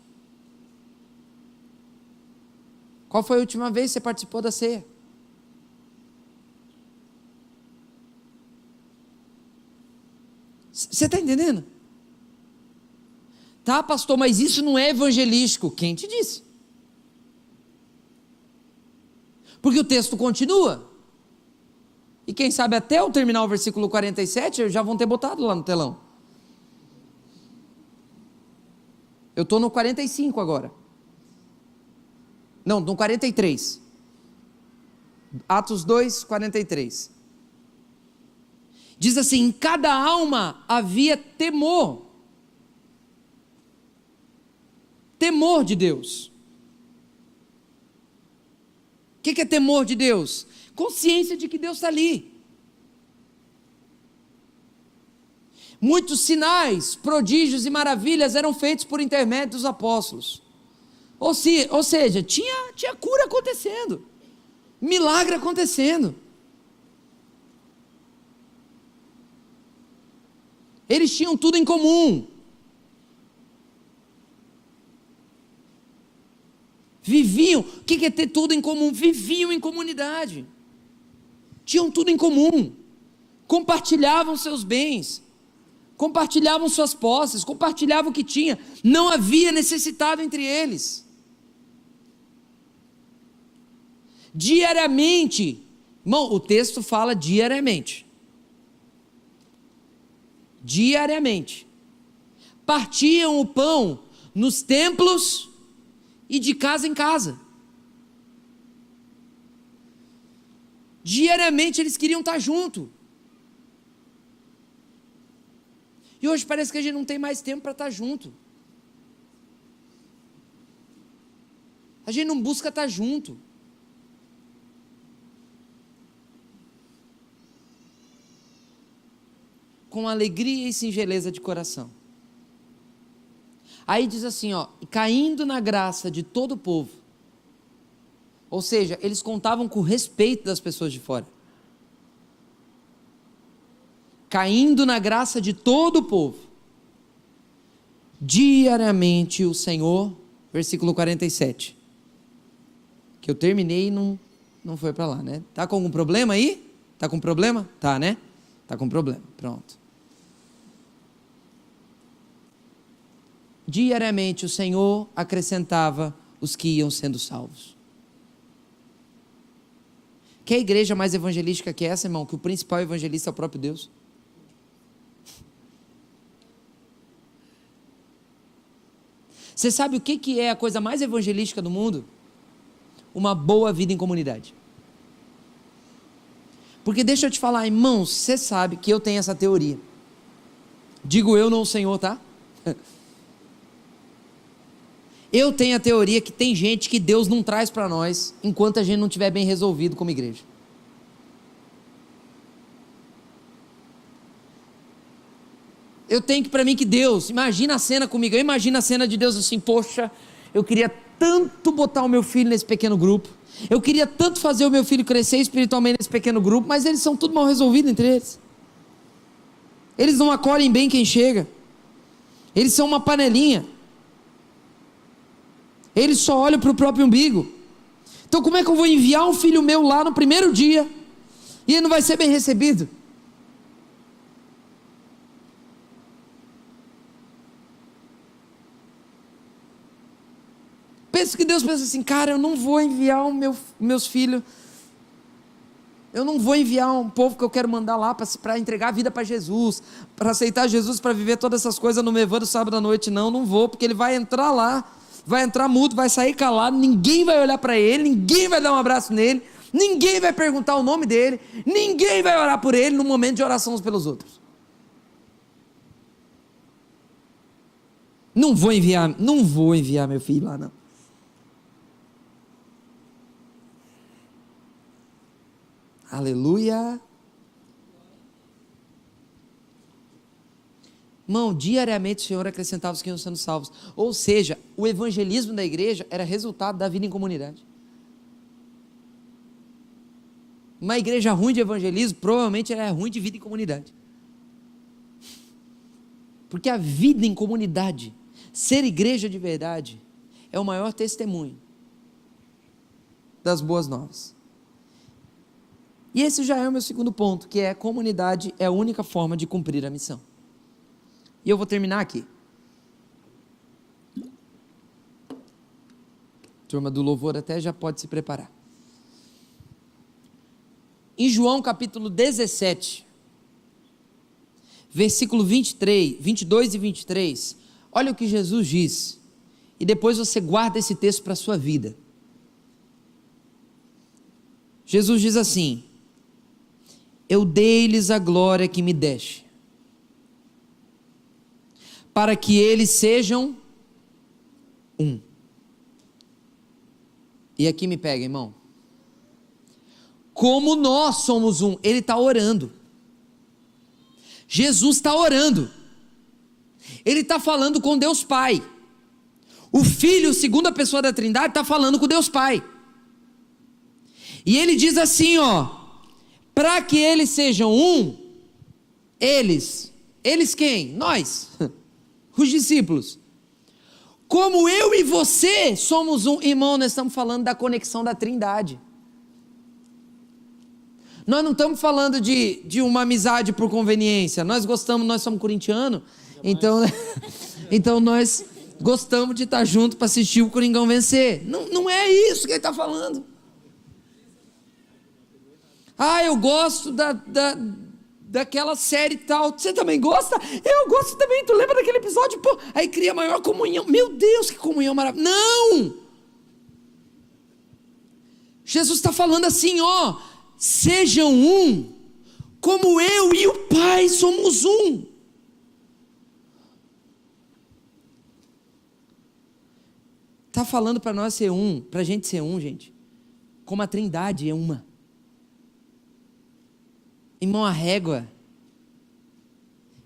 Qual foi a última vez que você participou da ceia? Você está entendendo? Tá, pastor, mas isso não é evangelístico. Quem te disse? Porque o texto continua. E quem sabe até eu terminar o versículo 47, já vão ter botado lá no telão. Eu estou no 45 agora. Não, no 43. Atos 2, 43. Diz assim: em cada alma havia temor. Temor de Deus. O que é temor de Deus? Consciência de que Deus está ali. Muitos sinais, prodígios e maravilhas eram feitos por intermédio dos apóstolos. Ou seja, tinha cura acontecendo, milagre acontecendo. Eles tinham tudo em comum. Viviam, o que é ter tudo em comum? Viviam em comunidade. Tinham tudo em comum. Compartilhavam seus bens, compartilhavam suas posses, compartilhavam o que tinha. Não havia necessitado entre eles. Diariamente, irmão, o texto fala diariamente. Diariamente. Partiam o pão nos templos e de casa em casa. Diariamente eles queriam estar junto. E hoje parece que a gente não tem mais tempo para estar junto. A gente não busca estar junto. Com alegria e singeleza de coração. Aí diz assim, caindo na graça de todo o povo. Ou seja, eles contavam com o respeito das pessoas de fora. caindo na graça de todo o povo. Diariamente o Senhor, versículo 47, que eu terminei e não foi para lá, né? Tá com algum problema aí? Tá com problema? Tá, né? Tá com problema, pronto. Diariamente o Senhor acrescentava os que iam sendo salvos. Que igreja mais evangelística que essa, irmão? Que o principal evangelista é o próprio Deus. Você sabe o que é a coisa mais evangelística do mundo? Uma boa vida em comunidade. Porque deixa eu te falar, irmãos, você sabe que eu tenho essa teoria. Digo eu, não o Senhor, tá? Eu tenho a teoria que tem gente que Deus não traz para nós enquanto a gente não estiver bem resolvido como igreja. Eu tenho que para mim que Deus, imagina a cena comigo, eu imagino a cena de Deus assim, poxa, eu queria tanto botar o meu filho nesse pequeno grupo, eu queria tanto fazer o meu filho crescer espiritualmente nesse pequeno grupo, mas eles são tudo mal resolvidos entre eles. Eles não acolhem bem quem chega, eles são uma panelinha. Eles só olham para o próprio umbigo. Então como é que eu vou enviar um filho meu lá no primeiro dia e ele não vai ser bem recebido? Penso que Deus pensa assim, cara, eu não vou enviar meus filhos, eu não vou enviar um povo que eu quero mandar lá para entregar a vida para Jesus, para aceitar Jesus, para viver todas essas coisas no Mevando sábado à noite, não vou, porque ele vai entrar lá, vai entrar mudo, vai sair calado, ninguém vai olhar para ele, ninguém vai dar um abraço nele, ninguém vai perguntar o nome dele, ninguém vai orar por ele no momento de oração uns pelos outros. Não vou enviar meu filho lá não. Aleluia. Irmão, diariamente o Senhor acrescentava os que iam sendo salvos. Ou seja, o evangelismo da igreja era resultado da vida em comunidade. Uma igreja ruim de evangelismo, provavelmente ela é ruim de vida em comunidade. Porque a vida em comunidade, ser igreja de verdade, é o maior testemunho das boas novas. E esse já é o meu segundo ponto, que é: comunidade é a única forma de cumprir a missão. E eu vou terminar aqui. Turma do louvor até já pode se preparar. Em João capítulo 17, versículo 22 e 23, olha o que Jesus diz, e depois você guarda esse texto para a sua vida. Jesus diz assim: eu dei-lhes a glória que me deste, para que eles sejam um. E aqui me pega, irmão. Como nós somos um. Ele está orando. Jesus está orando. Ele está falando com Deus Pai. O Filho, segunda pessoa da Trindade, está falando com Deus Pai. E ele diz assim, ó: para que eles sejam um, eles quem? Nós, os discípulos. Como eu e você somos um, irmão, nós estamos falando da conexão da Trindade. Nós não estamos falando de uma amizade por conveniência. Nós gostamos, nós somos corintianos, então nós gostamos de estar junto para assistir o Coringão vencer. Não é isso que ele está falando. Ah, eu gosto daquela série e tal. Você também gosta? Eu gosto também. Tu lembra daquele episódio? Pô, aí cria a maior comunhão. Meu Deus, que comunhão maravilhosa. Não! Jesus está falando assim, ó: sejam um, como eu e o Pai somos um. Está falando para nós ser um, para a gente ser um, gente, como a Trindade é uma. Irmão, a régua.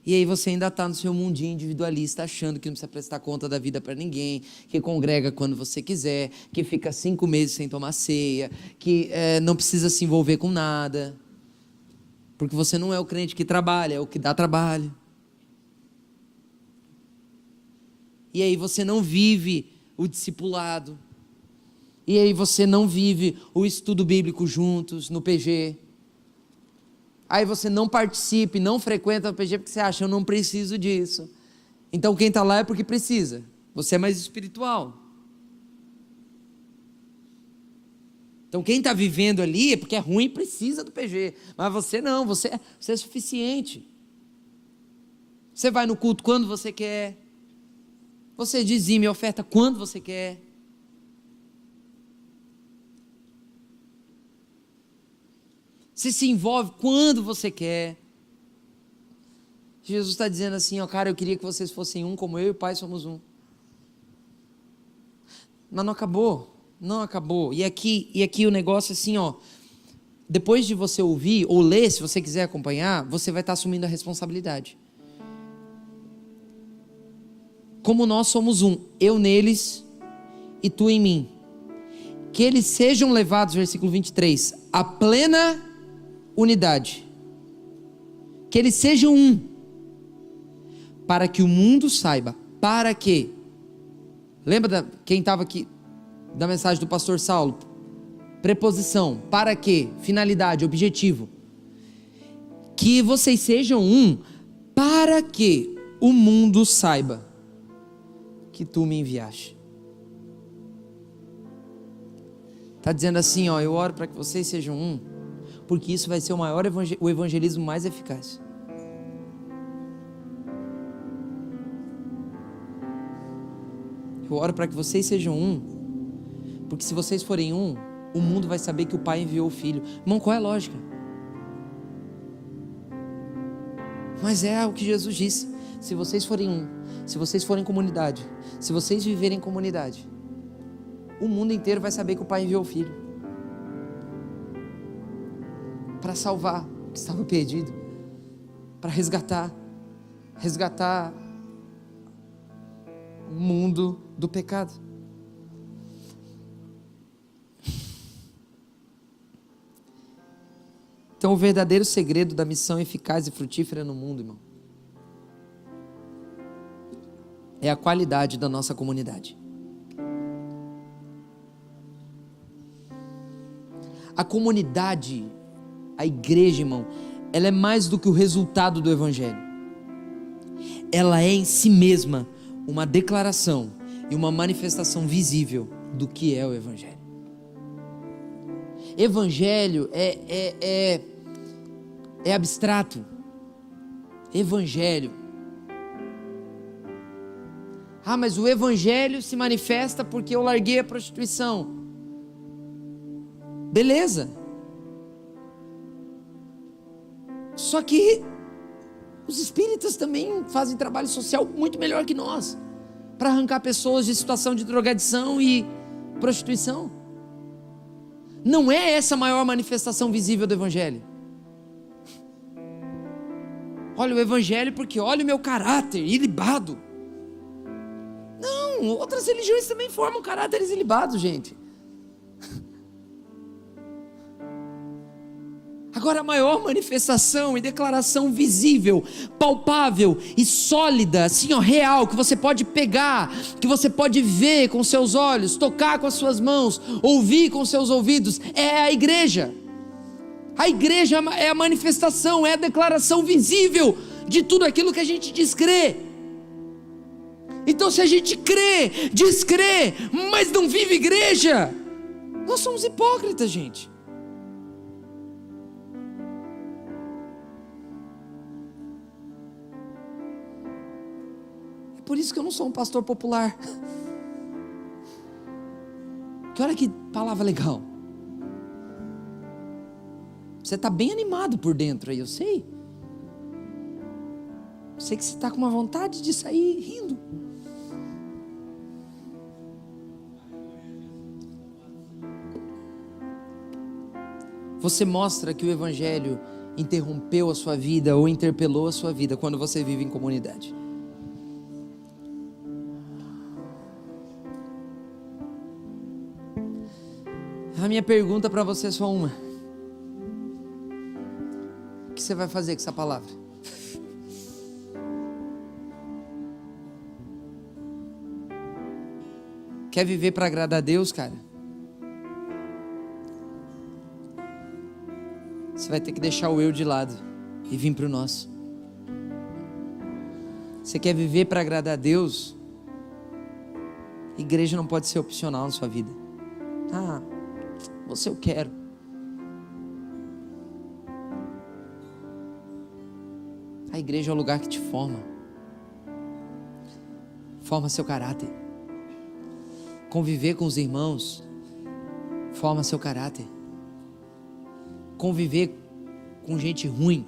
E aí você ainda está no seu mundinho individualista, achando que não precisa prestar conta da vida para ninguém, que congrega quando você quiser, que fica 5 meses sem tomar ceia, que não precisa se envolver com nada. Porque você não é o crente que trabalha, é o que dá trabalho. E aí você não vive o discipulado. E aí você não vive o estudo bíblico juntos no PG. Aí você não participa, não frequenta o PG porque você acha, eu não preciso disso. Então quem está lá é porque precisa. Você é mais espiritual. Então quem está vivendo ali é porque é ruim e precisa do PG. Mas você não, você é suficiente. Você vai no culto quando você quer. Você dizime e oferta quando você quer. Você se envolve quando você quer. Jesus está dizendo assim, ó, cara, eu queria que vocês fossem um como eu e o Pai somos um. Mas não acabou, não acabou. E aqui o negócio é assim, ó, depois de você ouvir ou ler, se você quiser acompanhar, você vai estar assumindo a responsabilidade. Como nós somos um, eu neles e tu em mim. Que eles sejam levados, versículo 23, à plena unidade. Que eles sejam um. Para que o mundo saiba. Para que? Lembra quem estava aqui da mensagem do pastor Saulo? Preposição. Para que? Finalidade, objetivo. Que vocês sejam um. Para que o mundo saiba que tu me enviaste. Está dizendo assim, ó, eu oro para que vocês sejam um, porque isso vai ser o evangelismo mais eficaz. Eu oro para que vocês sejam um, porque se vocês forem um, o mundo vai saber que o Pai enviou o Filho. Irmão, qual é a lógica? Mas é o que Jesus disse. Se vocês forem um, se vocês forem comunidade, se vocês viverem em comunidade, o mundo inteiro vai saber que o Pai enviou o Filho para salvar o que estava perdido, para resgatar o mundo do pecado. Então o verdadeiro segredo da missão eficaz e frutífera no mundo, irmão, é a qualidade da nossa comunidade. A comunidade, a igreja, irmão, ela é mais do que o resultado do evangelho. Ela é em si mesma uma declaração e uma manifestação visível do que é o evangelho. Evangelho é abstrato. Evangelho. Ah, mas o evangelho se manifesta porque eu larguei a prostituição. Beleza. Só que os espíritas também fazem trabalho social muito melhor que nós, para arrancar pessoas de situação de drogadição e prostituição. Não é essa a maior manifestação visível do evangelho. Olha o evangelho porque olha o meu caráter ilibado. Não, outras religiões também formam caráteres ilibados, gente. Agora a maior manifestação e declaração visível, palpável e sólida, assim ó, real, que você pode pegar, que você pode ver com seus olhos, tocar com as suas mãos, ouvir com seus ouvidos, é a igreja. A igreja é a manifestação, é a declaração visível de tudo aquilo que a gente diz crer. Então se a gente crê, diz crer, mas não vive igreja, nós somos hipócritas, gente. É por isso que eu não sou um pastor popular. Que olha que palavra legal. Você está bem animado por dentro aí, eu sei. Eu sei que você está com uma vontade de sair rindo. Você mostra que o evangelho interrompeu a sua vida ou interpelou a sua vida quando você vive em comunidade. A minha pergunta para você é só uma. que você vai fazer com essa palavra? Quer viver para agradar a Deus, cara? Você vai ter que deixar o eu de lado e vir para o nosso. Você quer viver para agradar a Deus? Igreja não pode ser opcional na sua vida. Você eu quero. A igreja é o lugar que te forma. Forma seu caráter. Conviver com os irmãos forma seu caráter. Conviver com gente ruim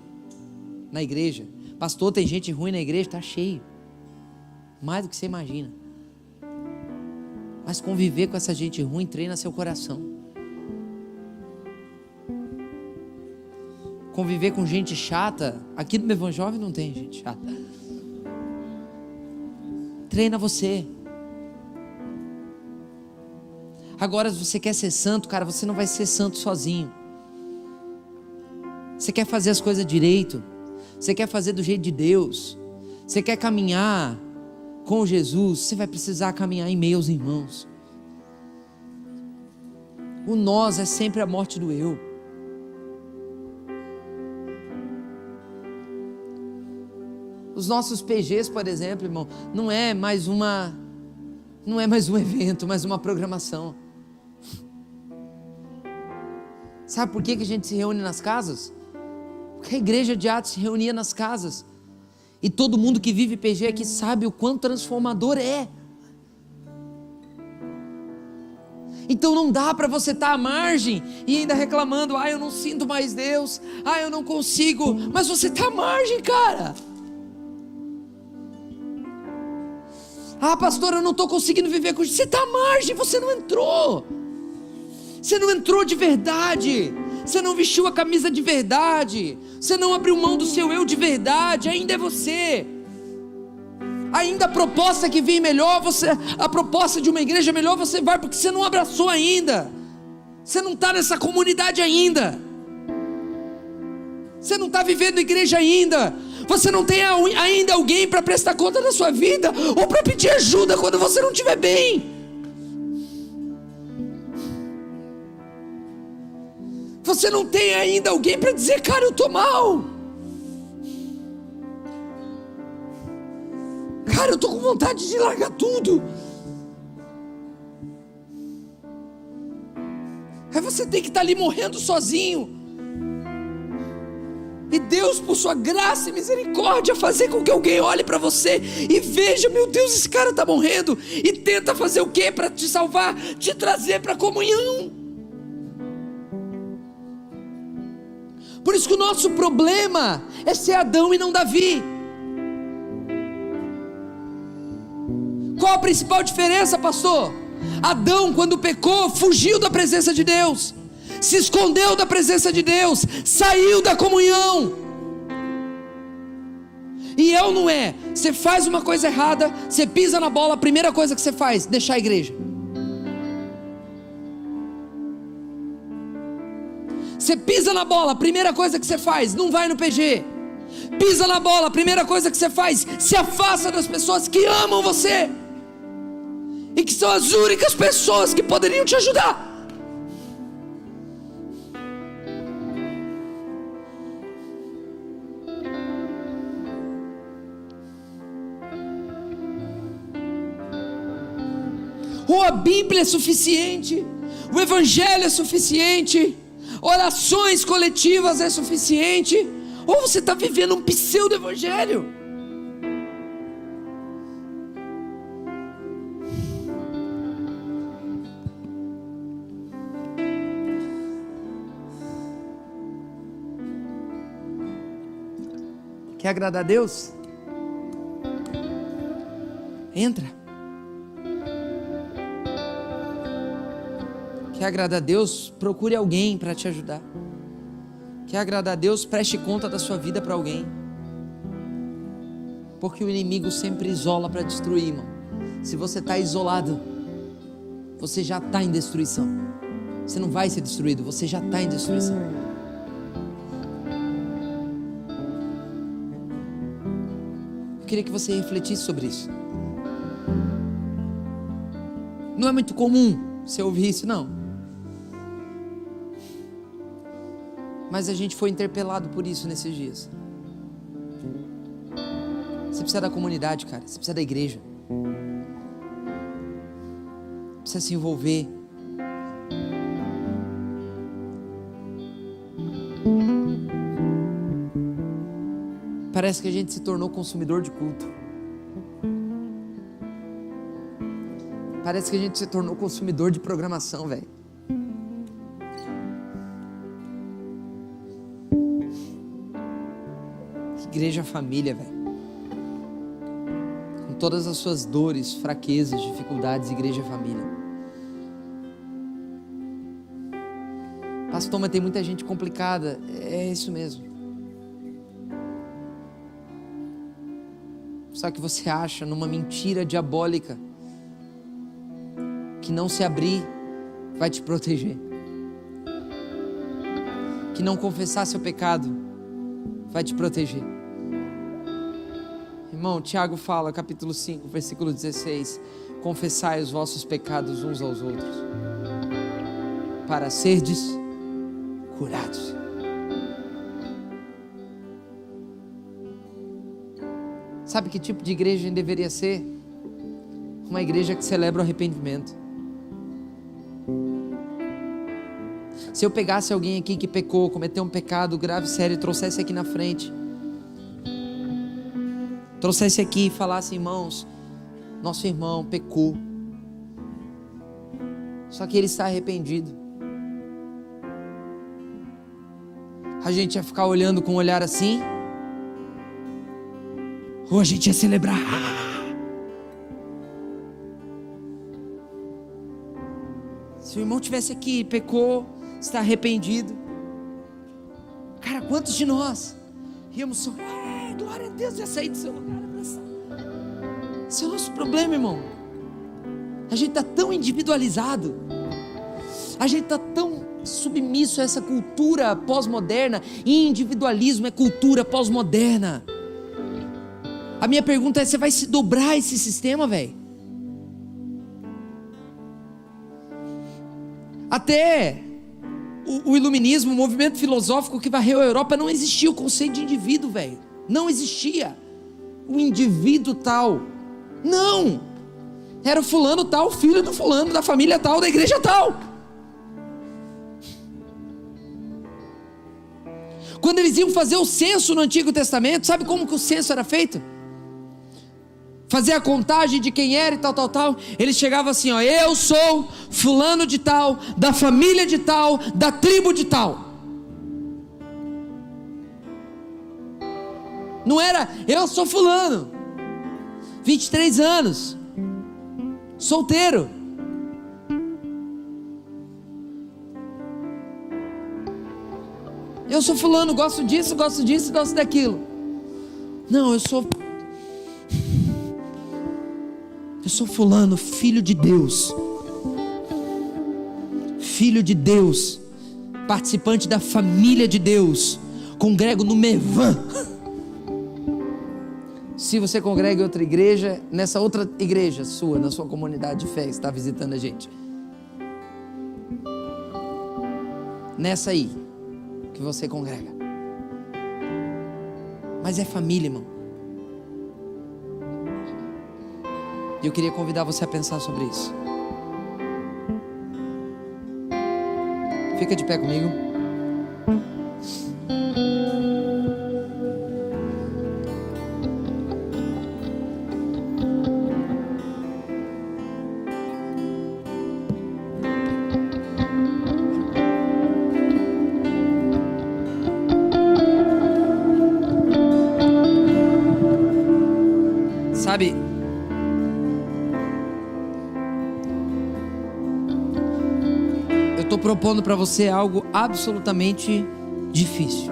na igreja. Pastor, tem gente ruim na igreja? Está cheio. Mais do que você imagina. Mas conviver com essa gente ruim treina seu coração. Conviver com gente chata, aqui no Evangelho não tem gente chata. Treina você. Agora, se você quer ser santo, cara, você não vai ser santo sozinho. Você quer fazer as coisas direito, você quer fazer do jeito de Deus, você quer caminhar com Jesus, você vai precisar caminhar em meio aos irmãos. O nós é sempre a morte do eu. Os nossos PGs, por exemplo, irmão, não é mais um evento, mas uma programação. Sabe por que a gente se reúne nas casas? Porque a igreja de Atos se reunia nas casas. E todo mundo que vive PG aqui sabe o quanto transformador é. Então não dá para você estar à margem e ainda reclamando, eu não sinto mais Deus, eu não consigo, mas você está à margem, cara. Pastor, eu não estou conseguindo viver com isso. Você está à margem, você não entrou. Você não entrou de verdade. Você não vestiu a camisa de verdade. Você não abriu mão do seu eu de verdade. Ainda é você. Ainda a proposta que vem melhor, a proposta de uma igreja melhor, você vai porque você não abraçou ainda. Você não está nessa comunidade ainda. Você não está vivendo igreja ainda. Você não tem ainda alguém para prestar conta da sua vida ou para pedir ajuda quando você não estiver bem. Você não tem ainda alguém para dizer, cara, eu estou mal. Cara, eu estou com vontade de largar tudo. Aí você tem que estar ali morrendo sozinho. E Deus, por sua graça e misericórdia, fazer com que alguém olhe para você e veja, meu Deus, esse cara está morrendo. E tenta fazer o quê para te salvar? Te trazer para a comunhão. Por isso que o nosso problema é ser Adão e não Davi. Qual a principal diferença, pastor? Adão, quando pecou, fugiu da presença de Deus, se escondeu da presença de Deus, saiu da comunhão. E eu não é. Você faz uma coisa errada, você pisa na bola, a primeira coisa que você faz, deixar a igreja. Você pisa na bola, a primeira coisa que você faz, não vai no PG. Pisa na bola, a primeira coisa que você faz, se afasta das pessoas que amam você e que são as únicas pessoas que poderiam te ajudar. Ou a Bíblia é suficiente, o Evangelho é suficiente, orações coletivas é suficiente, ou você está vivendo um pseudo-evangelho. Quer agradar a Deus? Entra. Quer agradar a Deus? Procure alguém para te ajudar. Quer agradar a Deus? Preste conta da sua vida para alguém. Porque o inimigo sempre isola para destruir, irmão. Se você está isolado, você já está em destruição. Você não vai ser destruído, você já está em destruição. queria que você refletisse sobre isso. Não é muito comum você ouvir isso, não. Mas a gente foi interpelado por isso nesses dias. Você precisa da comunidade, cara. Você precisa da igreja. Precisa se envolver. Parece que a gente se tornou consumidor de culto. Parece que a gente se tornou consumidor de programação, velho. Igreja família, velho. Com todas as suas dores, fraquezas, dificuldades, igreja família. Pastor, mas tem muita gente complicada. É isso mesmo. Só que você acha numa mentira diabólica que não se abrir vai te proteger, que não confessar seu pecado vai te proteger. Irmão, Tiago fala, capítulo 5, versículo 16: confessai os vossos pecados uns aos outros, para serdes curados. Sabe que tipo de igreja a gente deveria ser? Uma igreja que celebra o arrependimento. Se eu pegasse alguém aqui que pecou, cometeu um pecado grave, sério, e trouxesse aqui na frente, trouxesse aqui e falasse: irmãos, nosso irmão pecou, só que ele está arrependido, a gente ia ficar olhando com um olhar assim? Ou a gente ia celebrar? Se o irmão tivesse aqui, pecou, está arrependido, cara, quantos de nós íamos só, glória a Deus, ia sair do seu lugar, abraçar. Esse é o nosso problema, irmão. A gente está tão individualizado, a gente está tão submisso a essa cultura pós-moderna. E individualismo é cultura pós-moderna. A minha pergunta é: você vai se dobrar a esse sistema, velho? Até o iluminismo, o movimento filosófico que varreu a Europa, não existia o conceito de indivíduo, velho. Não existia o indivíduo tal. Não! Era o fulano tal, filho do fulano, da família tal, da igreja tal. Quando eles iam fazer o censo no Antigo Testamento, sabe como que o censo era feito? Fazer a contagem de quem era e tal. Eles chegavam assim, ó: eu sou fulano de tal, da família de tal, da tribo de tal. Não era: eu sou fulano, 23 anos, solteiro. Eu sou fulano, gosto disso, gosto daquilo. Não, eu sou fulano, filho de Deus, participante da família de Deus, congrego no Mevan. Se você congrega em outra igreja, nessa outra igreja sua, na sua comunidade de fé, que está visitando a gente, nessa aí que você congrega, mas é família, irmão. E eu queria convidar você a pensar sobre isso. Fica de pé comigo. Sabe, eu estou propondo para você algo absolutamente difícil.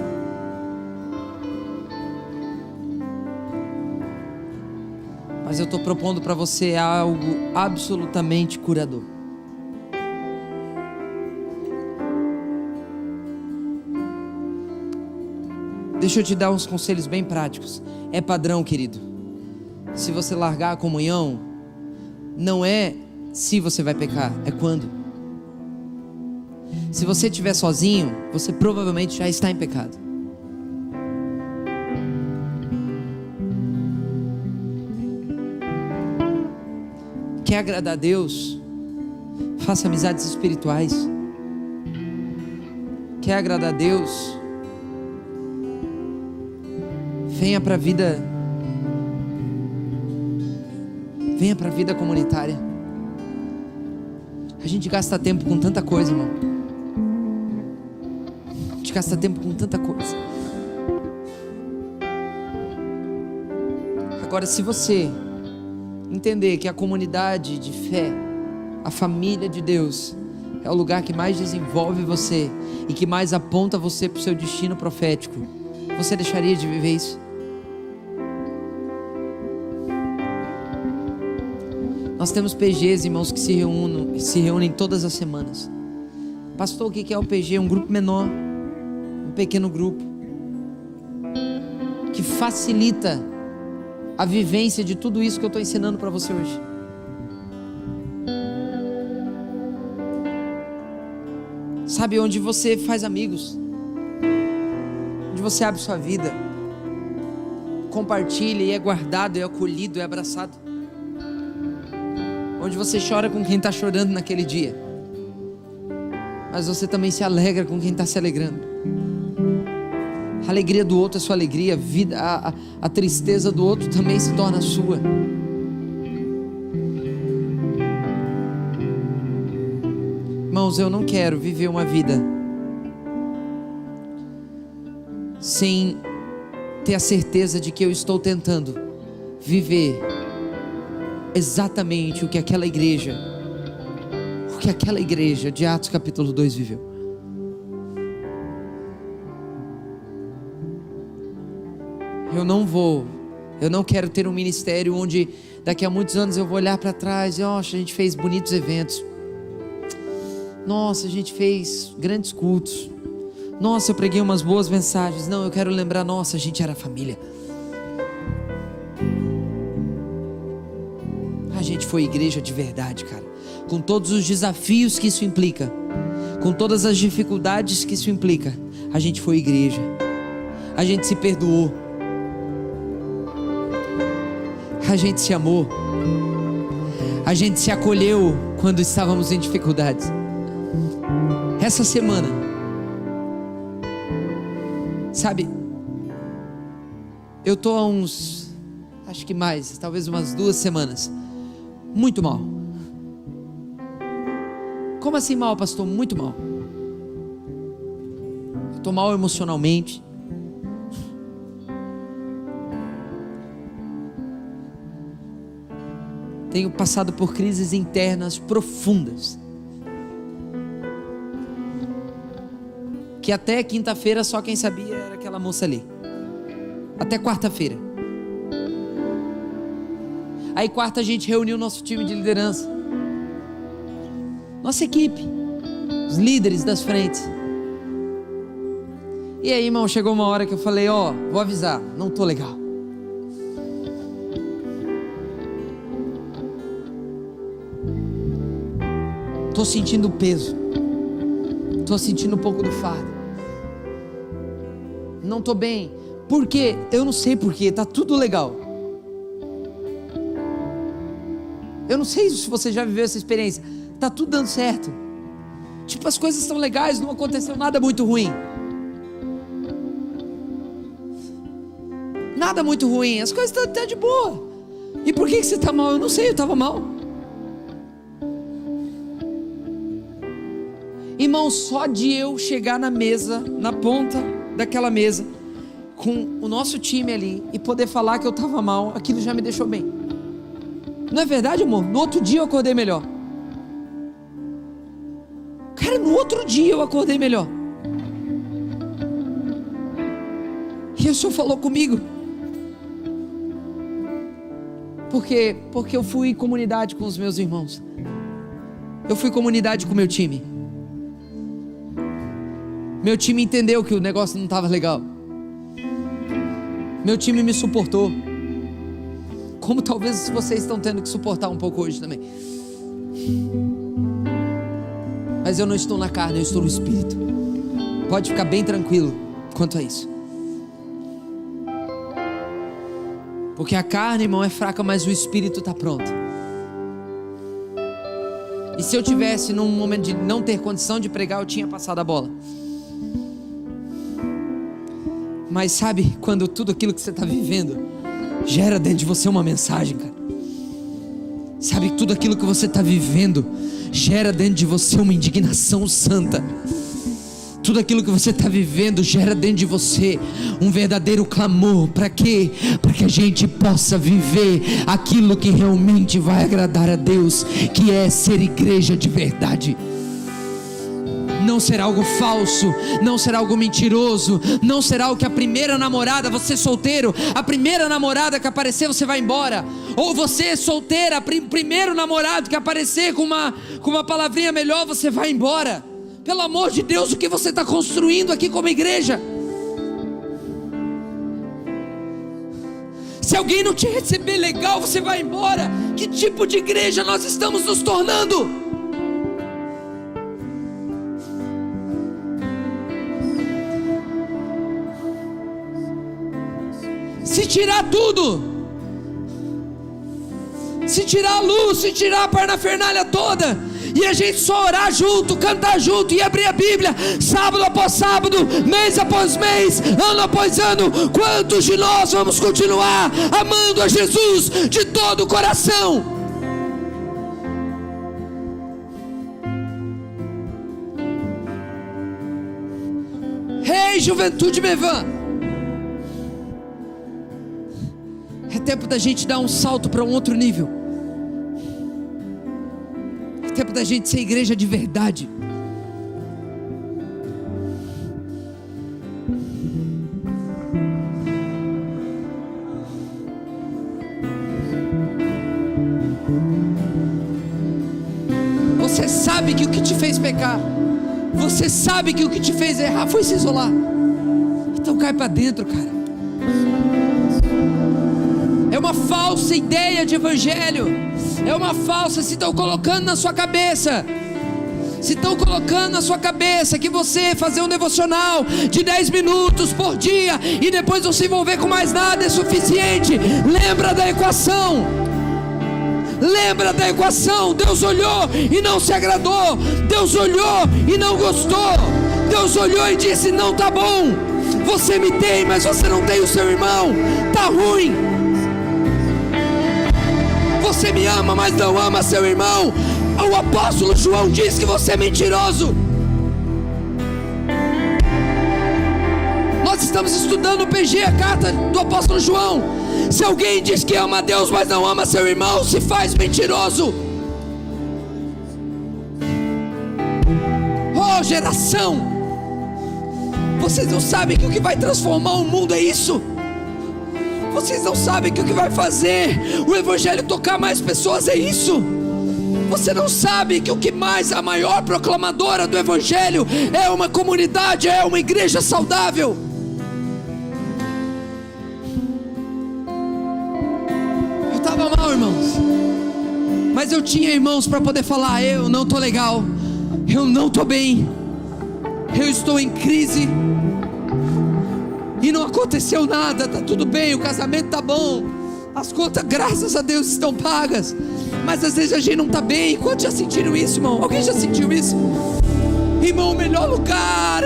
Mas eu estou propondo para você algo absolutamente curador. Deixa eu te dar uns conselhos bem práticos. É padrão, querido. se você largar a comunhão, não é se você vai pecar, é quando. Se você estiver sozinho, você provavelmente já está em pecado. Quer agradar a Deus? Faça amizades espirituais. Quer agradar a Deus? Venha para a vida. Venha para a vida comunitária. A gente gasta tempo com tanta coisa, irmão. A gente gasta tempo com tanta coisa. Agora, se você entender que a comunidade de fé, a família de Deus, é o lugar que mais desenvolve você e que mais aponta você para o seu destino profético, você deixaria de viver isso? Nós temos PGs, irmãos, que se reúnem todas as semanas. Pastor, o que é o PG? Um grupo menor, um pequeno grupo, que facilita a vivência de tudo isso que eu estou ensinando para você hoje. Sabe, onde você faz amigos, onde você abre sua vida, compartilha e é guardado, é acolhido, é abraçado. Onde você chora com quem está chorando naquele dia, mas você também se alegra com quem está se alegrando. A alegria do outro é sua alegria, a tristeza do outro também se torna sua. Irmãos, eu não quero viver uma vida sem ter a certeza de que eu estou tentando viver exatamente o que aquela igreja de Atos capítulo 2 viveu. Eu não quero ter um ministério onde daqui a muitos anos eu vou olhar para trás e, nossa, a gente fez bonitos eventos, nossa, a gente fez grandes cultos, nossa, eu preguei umas boas mensagens. Não, eu quero lembrar, nossa, a gente era família, a gente foi igreja de verdade, cara, com todos os desafios que isso implica, com todas as dificuldades que isso implica. A gente foi igreja, a gente se perdoou, a gente se amou, a gente se acolheu quando estávamos em dificuldades. Essa semana, sabe, eu tô há acho que mais, talvez umas 2 semanas, muito mal. Como assim mal, pastor? Muito mal. Eu tô mal emocionalmente. Tenho passado por crises internas profundas, que até quinta-feira só quem sabia era aquela moça ali, até quarta-feira. Aí quarta a gente reuniu o nosso time de liderança, nossa equipe, os líderes das frentes. E aí, irmão, chegou uma hora que eu falei, vou avisar, não tô legal. Tô sentindo o peso, tô sentindo um pouco do fardo, não tô bem. Por quê? Eu não sei por quê, tá tudo legal. Eu não sei se você já viveu essa experiência, tá tudo dando certo, tipo, as coisas estão legais, não aconteceu nada muito ruim, nada muito ruim, as coisas estão de boa. E por que você está mal? Eu não sei, eu estava mal. Irmão, só de eu chegar na mesa, na ponta daquela mesa, com o nosso time ali, e poder falar que eu estava mal, aquilo já me deixou bem. Não é verdade, amor? No outro dia eu acordei melhor. Cara, no outro dia eu acordei melhor. E o Senhor falou comigo. Porque eu fui comunidade com os meus irmãos. Eu fui comunidade com o meu time. Meu time entendeu que o negócio não estava legal. Meu time me suportou. como talvez vocês estão tendo que suportar um pouco hoje também. Mas eu não estou na carne, eu estou no Espírito. Pode ficar bem tranquilo quanto a isso. Porque a carne, irmão, é fraca, mas o Espírito está pronto. E se eu tivesse num momento de não ter condição de pregar, eu tinha passado a bola. Mas sabe, quando tudo aquilo que você está vivendo gera dentro de você uma mensagem, cara. Sabe, tudo aquilo que você está vivendo gera dentro de você uma indignação santa. Tudo aquilo que você está vivendo gera dentro de você um verdadeiro clamor. Para quê? Para que a gente possa viver aquilo que realmente vai agradar a Deus, que é ser igreja de verdade. Não será algo falso, não será algo mentiroso, não será o que a primeira namorada, você solteiro, a primeira namorada que aparecer você vai embora, ou você solteira, primeiro namorado que aparecer com uma palavrinha melhor você vai embora. Pelo amor de Deus, o que você está construindo aqui como igreja? Se alguém não te receber legal, você vai embora. Que tipo de igreja nós estamos nos tornando? Se tirar tudo, se tirar a luz, se tirar a parafernália toda, e a gente só orar junto, cantar junto e abrir a Bíblia, sábado após sábado, mês após mês, ano após ano, quantos de nós vamos continuar amando a Jesus de todo o coração? Ei, Juventude Mevan, é tempo da gente dar um salto para um outro nível. É tempo da gente ser igreja de verdade. Você sabe que o que te fez pecar, você sabe que o que te fez errar foi se isolar. Então cai para dentro, cara. É uma falsa ideia de evangelho. É uma falsa, se estão colocando na sua cabeça. Se estão colocando na sua cabeça que você fazer um devocional de 10 minutos por dia e depois não se envolver com mais nada é suficiente. Lembra da equação. Lembra da equação. Deus olhou e não se agradou. Deus olhou e não gostou. Deus olhou e disse: não tá bom. Você me tem, mas você não tem o seu irmão. Tá ruim. Você me ama, mas não ama seu irmão. O apóstolo João diz que você é mentiroso. Nós estamos estudando o PG, a carta do apóstolo João. Se alguém diz que ama a Deus, mas não ama seu irmão, se faz mentiroso. Oh, geração, vocês não sabem que o que vai transformar o mundo é isso? Vocês não sabem que o que vai fazer o evangelho tocar mais pessoas é isso? Você não sabe que o que mais, a maior proclamadora do evangelho é uma comunidade, é uma igreja saudável? Eu estava mal, irmãos, mas eu tinha irmãos para poder falar: eu não estou legal, eu não estou bem, eu estou em crise. E não aconteceu nada, está tudo bem, o casamento está bom, as contas, graças a Deus, estão pagas. Mas às vezes a gente não está bem. Quantos já sentiram isso, irmão? Alguém já sentiu isso? Irmão, o melhor lugar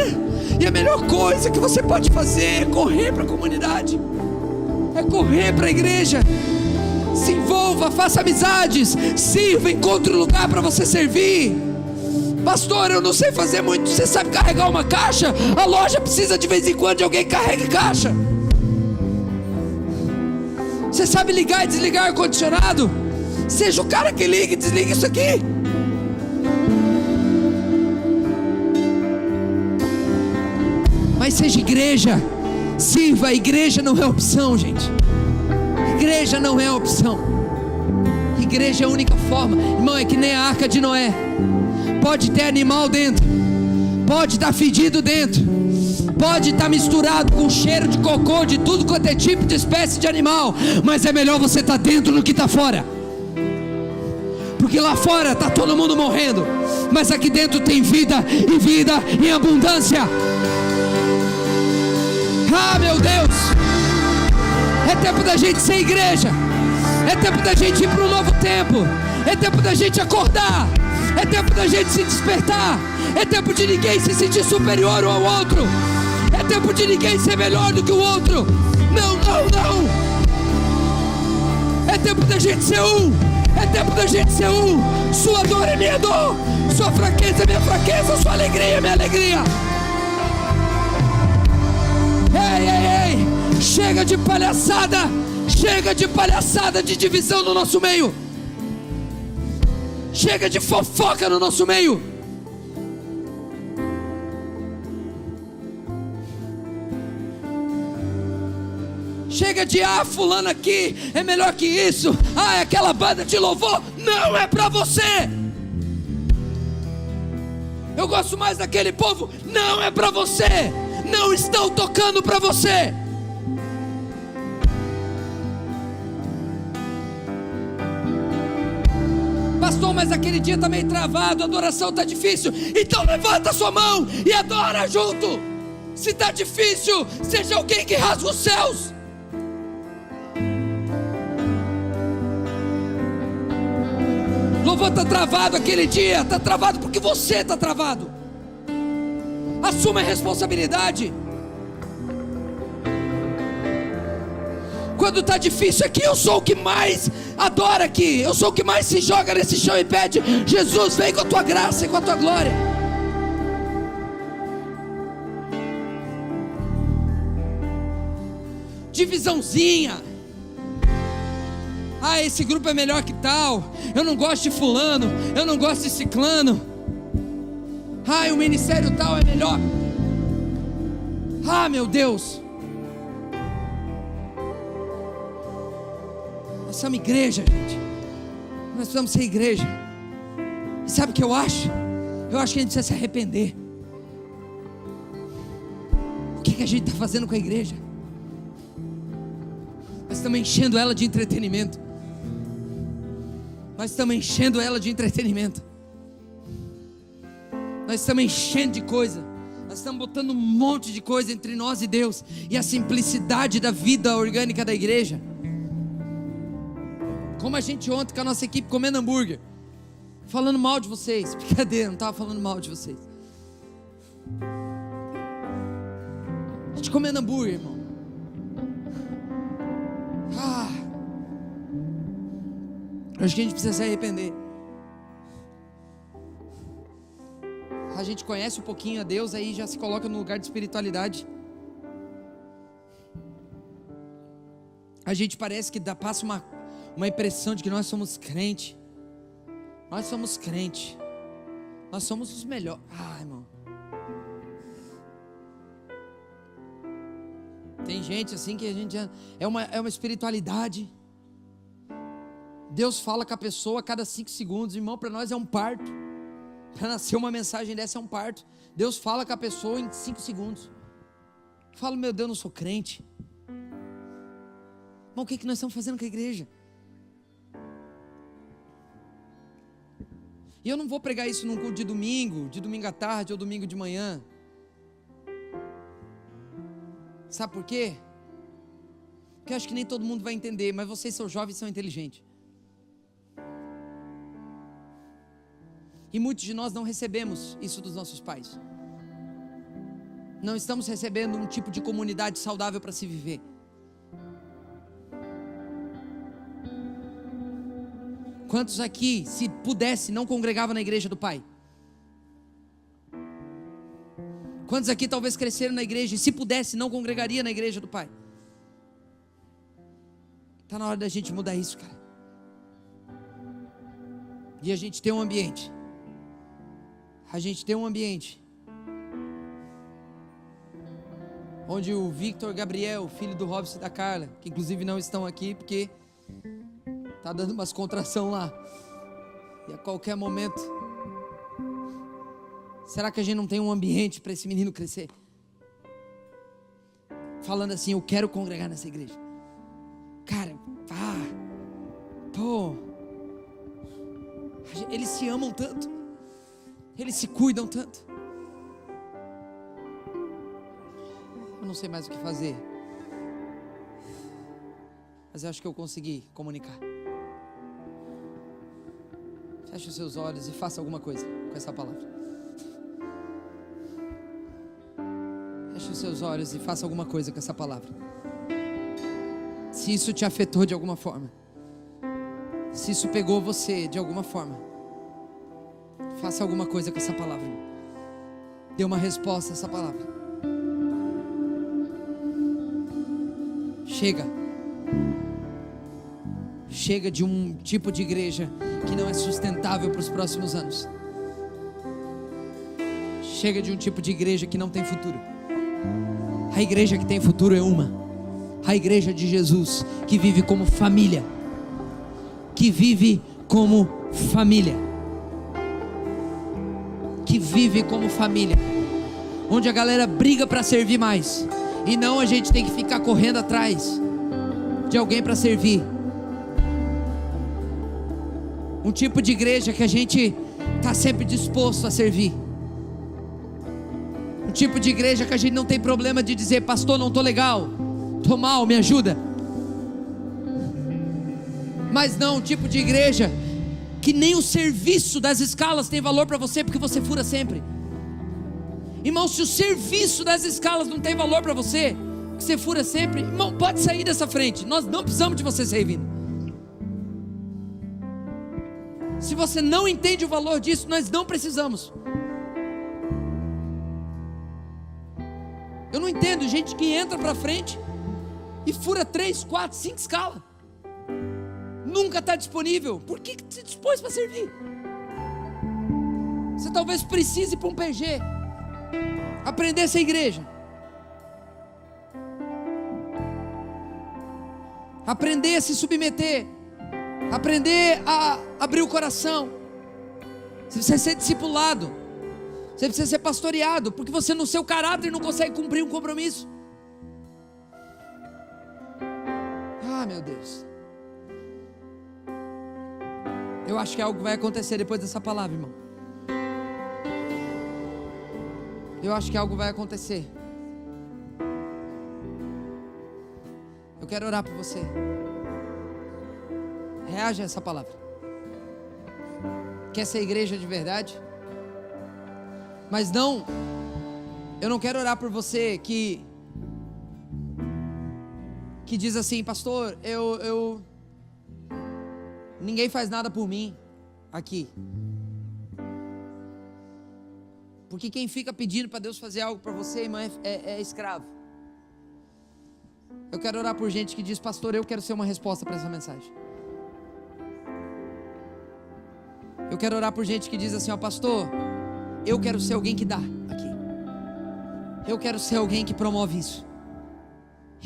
e a melhor coisa que você pode fazer é correr para a comunidade, é correr para a igreja. Se envolva, faça amizades, sirva, encontre um lugar para você servir. Pastor, eu não sei fazer muito. Você sabe carregar uma caixa? A loja precisa de vez em quando de alguém que carregue caixa. Você sabe ligar e desligar o ar-condicionado? Seja o cara que liga e desliga isso aqui. Mas seja igreja, sirva. A igreja não é opção, gente. Igreja não é opção. Igreja é a única forma. Irmão, é que nem a arca de Noé. Pode ter animal dentro, pode estar fedido dentro, Pode estar misturado com cheiro de cocô, de tudo quanto é tipo de espécie de animal, mas é melhor você estar dentro do que estar fora. Porque lá fora está todo mundo morrendo, mas aqui dentro tem vida, e vida em abundância. Ah, meu Deus, é tempo da gente ser igreja, é tempo da gente ir para um novo tempo, é tempo da gente acordar, é tempo da gente se despertar, é tempo de ninguém se sentir superior um ao outro, é tempo de ninguém ser melhor do que o outro. Não, não, não. É tempo da gente ser um. É tempo da gente ser um. Sua dor é minha dor, sua fraqueza é minha fraqueza, sua alegria é minha alegria. Ei, ei, ei, chega de palhaçada, chega de palhaçada de divisão no nosso meio, chega de fofoca no nosso meio. Chega de fulano aqui é melhor que isso, é aquela banda de louvor, não é pra você. Eu gosto mais daquele povo, não é pra você. Não estão tocando pra você. Pastor, mas aquele dia tá meio travado, a adoração tá difícil. Então levanta a sua mão e adora junto. Se tá difícil, seja alguém que rasga os céus. Louvor está travado aquele dia, está travado porque você está travado. Assuma a responsabilidade. Quando está difícil aqui, eu sou o que mais adora aqui, eu sou o que mais se joga nesse chão e pede: Jesus, vem com a tua graça e com a tua glória. Divisãozinha. Esse grupo é melhor que tal, eu não gosto de fulano, eu não gosto de ciclano, o ministério tal é melhor. Meu Deus, nós somos igreja, gente, nós precisamos ser igreja. E sabe o que eu acho? Eu acho que a gente precisa se arrepender. O que a gente está fazendo com a igreja? Nós estamos enchendo ela de entretenimento. Nós estamos enchendo ela de entretenimento. Nós estamos enchendo de coisa. Nós estamos botando um monte de coisa entre nós e Deus. E a simplicidade da vida orgânica da igreja. Como a gente ontem com a nossa equipe comendo hambúrguer, falando mal de vocês. Brincadeira, não estava falando mal de vocês. A gente comendo hambúrguer, irmão. Acho que a gente precisa se arrepender. A gente conhece um pouquinho a Deus, aí já se coloca no lugar de espiritualidade. A gente parece que passa uma impressão de que nós somos crente. Nós somos crente. Nós somos os melhores. Irmão. Tem gente assim que a gente é uma espiritualidade. Deus fala com a pessoa a cada 5 segundos. Irmão, para nós é um parto. Para nascer uma mensagem dessa é um parto. Deus fala com a pessoa em 5 segundos. Eu falo, meu Deus, eu não sou crente. Mas o que nós estamos fazendo com a igreja? E eu não vou pregar isso num culto de domingo à tarde ou domingo de manhã. Sabe por quê? Porque eu acho que nem todo mundo vai entender, mas vocês são jovens e são inteligentes. E muitos de nós não recebemos isso dos nossos pais. Não estamos recebendo um tipo de comunidade saudável para se viver. Quantos aqui, se pudesse, não congregavam na igreja do Pai? Quantos aqui talvez cresceram na igreja e se pudesse, não congregaria na igreja do Pai? Está na hora da gente mudar isso, cara. E a gente tem um ambiente. Onde o Victor Gabriel, filho do Robson e da Carla, que inclusive não estão aqui porque está dando umas contração lá. E a qualquer momento, será que a gente não tem um ambiente para esse menino crescer? falando assim: eu quero congregar nessa igreja. Cara, eles se amam tanto, eles se cuidam tanto. Eu não sei mais o que fazer, mas eu acho que eu consegui comunicar. Feche os seus olhos e faça alguma coisa com essa palavra. Feche os seus olhos e faça alguma coisa com essa palavra. Se isso te afetou de alguma forma, se isso pegou você de alguma forma, faça alguma coisa com essa palavra. Dê uma resposta a essa palavra. Chega de um tipo de igreja que não é sustentável para os próximos anos. Chega de um tipo de igreja que não tem futuro. A igreja que tem futuro é a igreja de Jesus, que vive como família. Que vive como família. Que vive como família. Onde a galera briga para servir mais, e não a gente tem que ficar correndo atrás de alguém para servir. Um tipo de igreja que a gente está sempre disposto a servir. Um tipo de igreja que a gente não tem problema de dizer: pastor, não estou legal, estou mal, me ajuda. Mas não um tipo de igreja que nem o serviço das escalas tem valor para você, porque você fura sempre. Irmão, se o serviço das escalas não tem valor para você, porque você fura sempre, irmão, pode sair dessa frente. Nós não precisamos de você servindo. Se você não entende o valor disso, nós não precisamos. Eu não entendo gente que entra para frente e fura 3, 4, 5 escalas. Nunca está disponível. Por que se dispôs para servir? Você talvez precise ir para um PG, aprender essa igreja, aprender a se submeter, aprender a abrir o coração. Você precisa ser discipulado, você precisa ser pastoreado, porque você no seu caráter não consegue cumprir um compromisso. Meu Deus, eu acho que algo vai acontecer depois dessa palavra, irmão. Eu acho que algo vai acontecer. Eu quero orar por você. Reaja a essa palavra. Quer ser igreja de verdade? Mas não, eu não quero orar por você que diz assim: pastor, ninguém faz nada por mim aqui. Porque quem fica pedindo para Deus fazer algo para você, irmã, é escravo. Eu quero orar por gente que diz: pastor, eu quero ser uma resposta para essa mensagem. Eu quero orar por gente que diz assim: ó, pastor, eu quero ser alguém que dá aqui. Eu quero ser alguém que promove isso.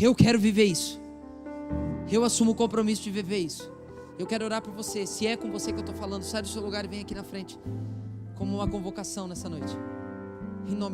Eu quero viver isso. Eu assumo o compromisso de viver isso. Eu quero orar por você. Se é com você que eu estou falando, sai do seu lugar e vem aqui na frente, como uma convocação nessa noite, em nome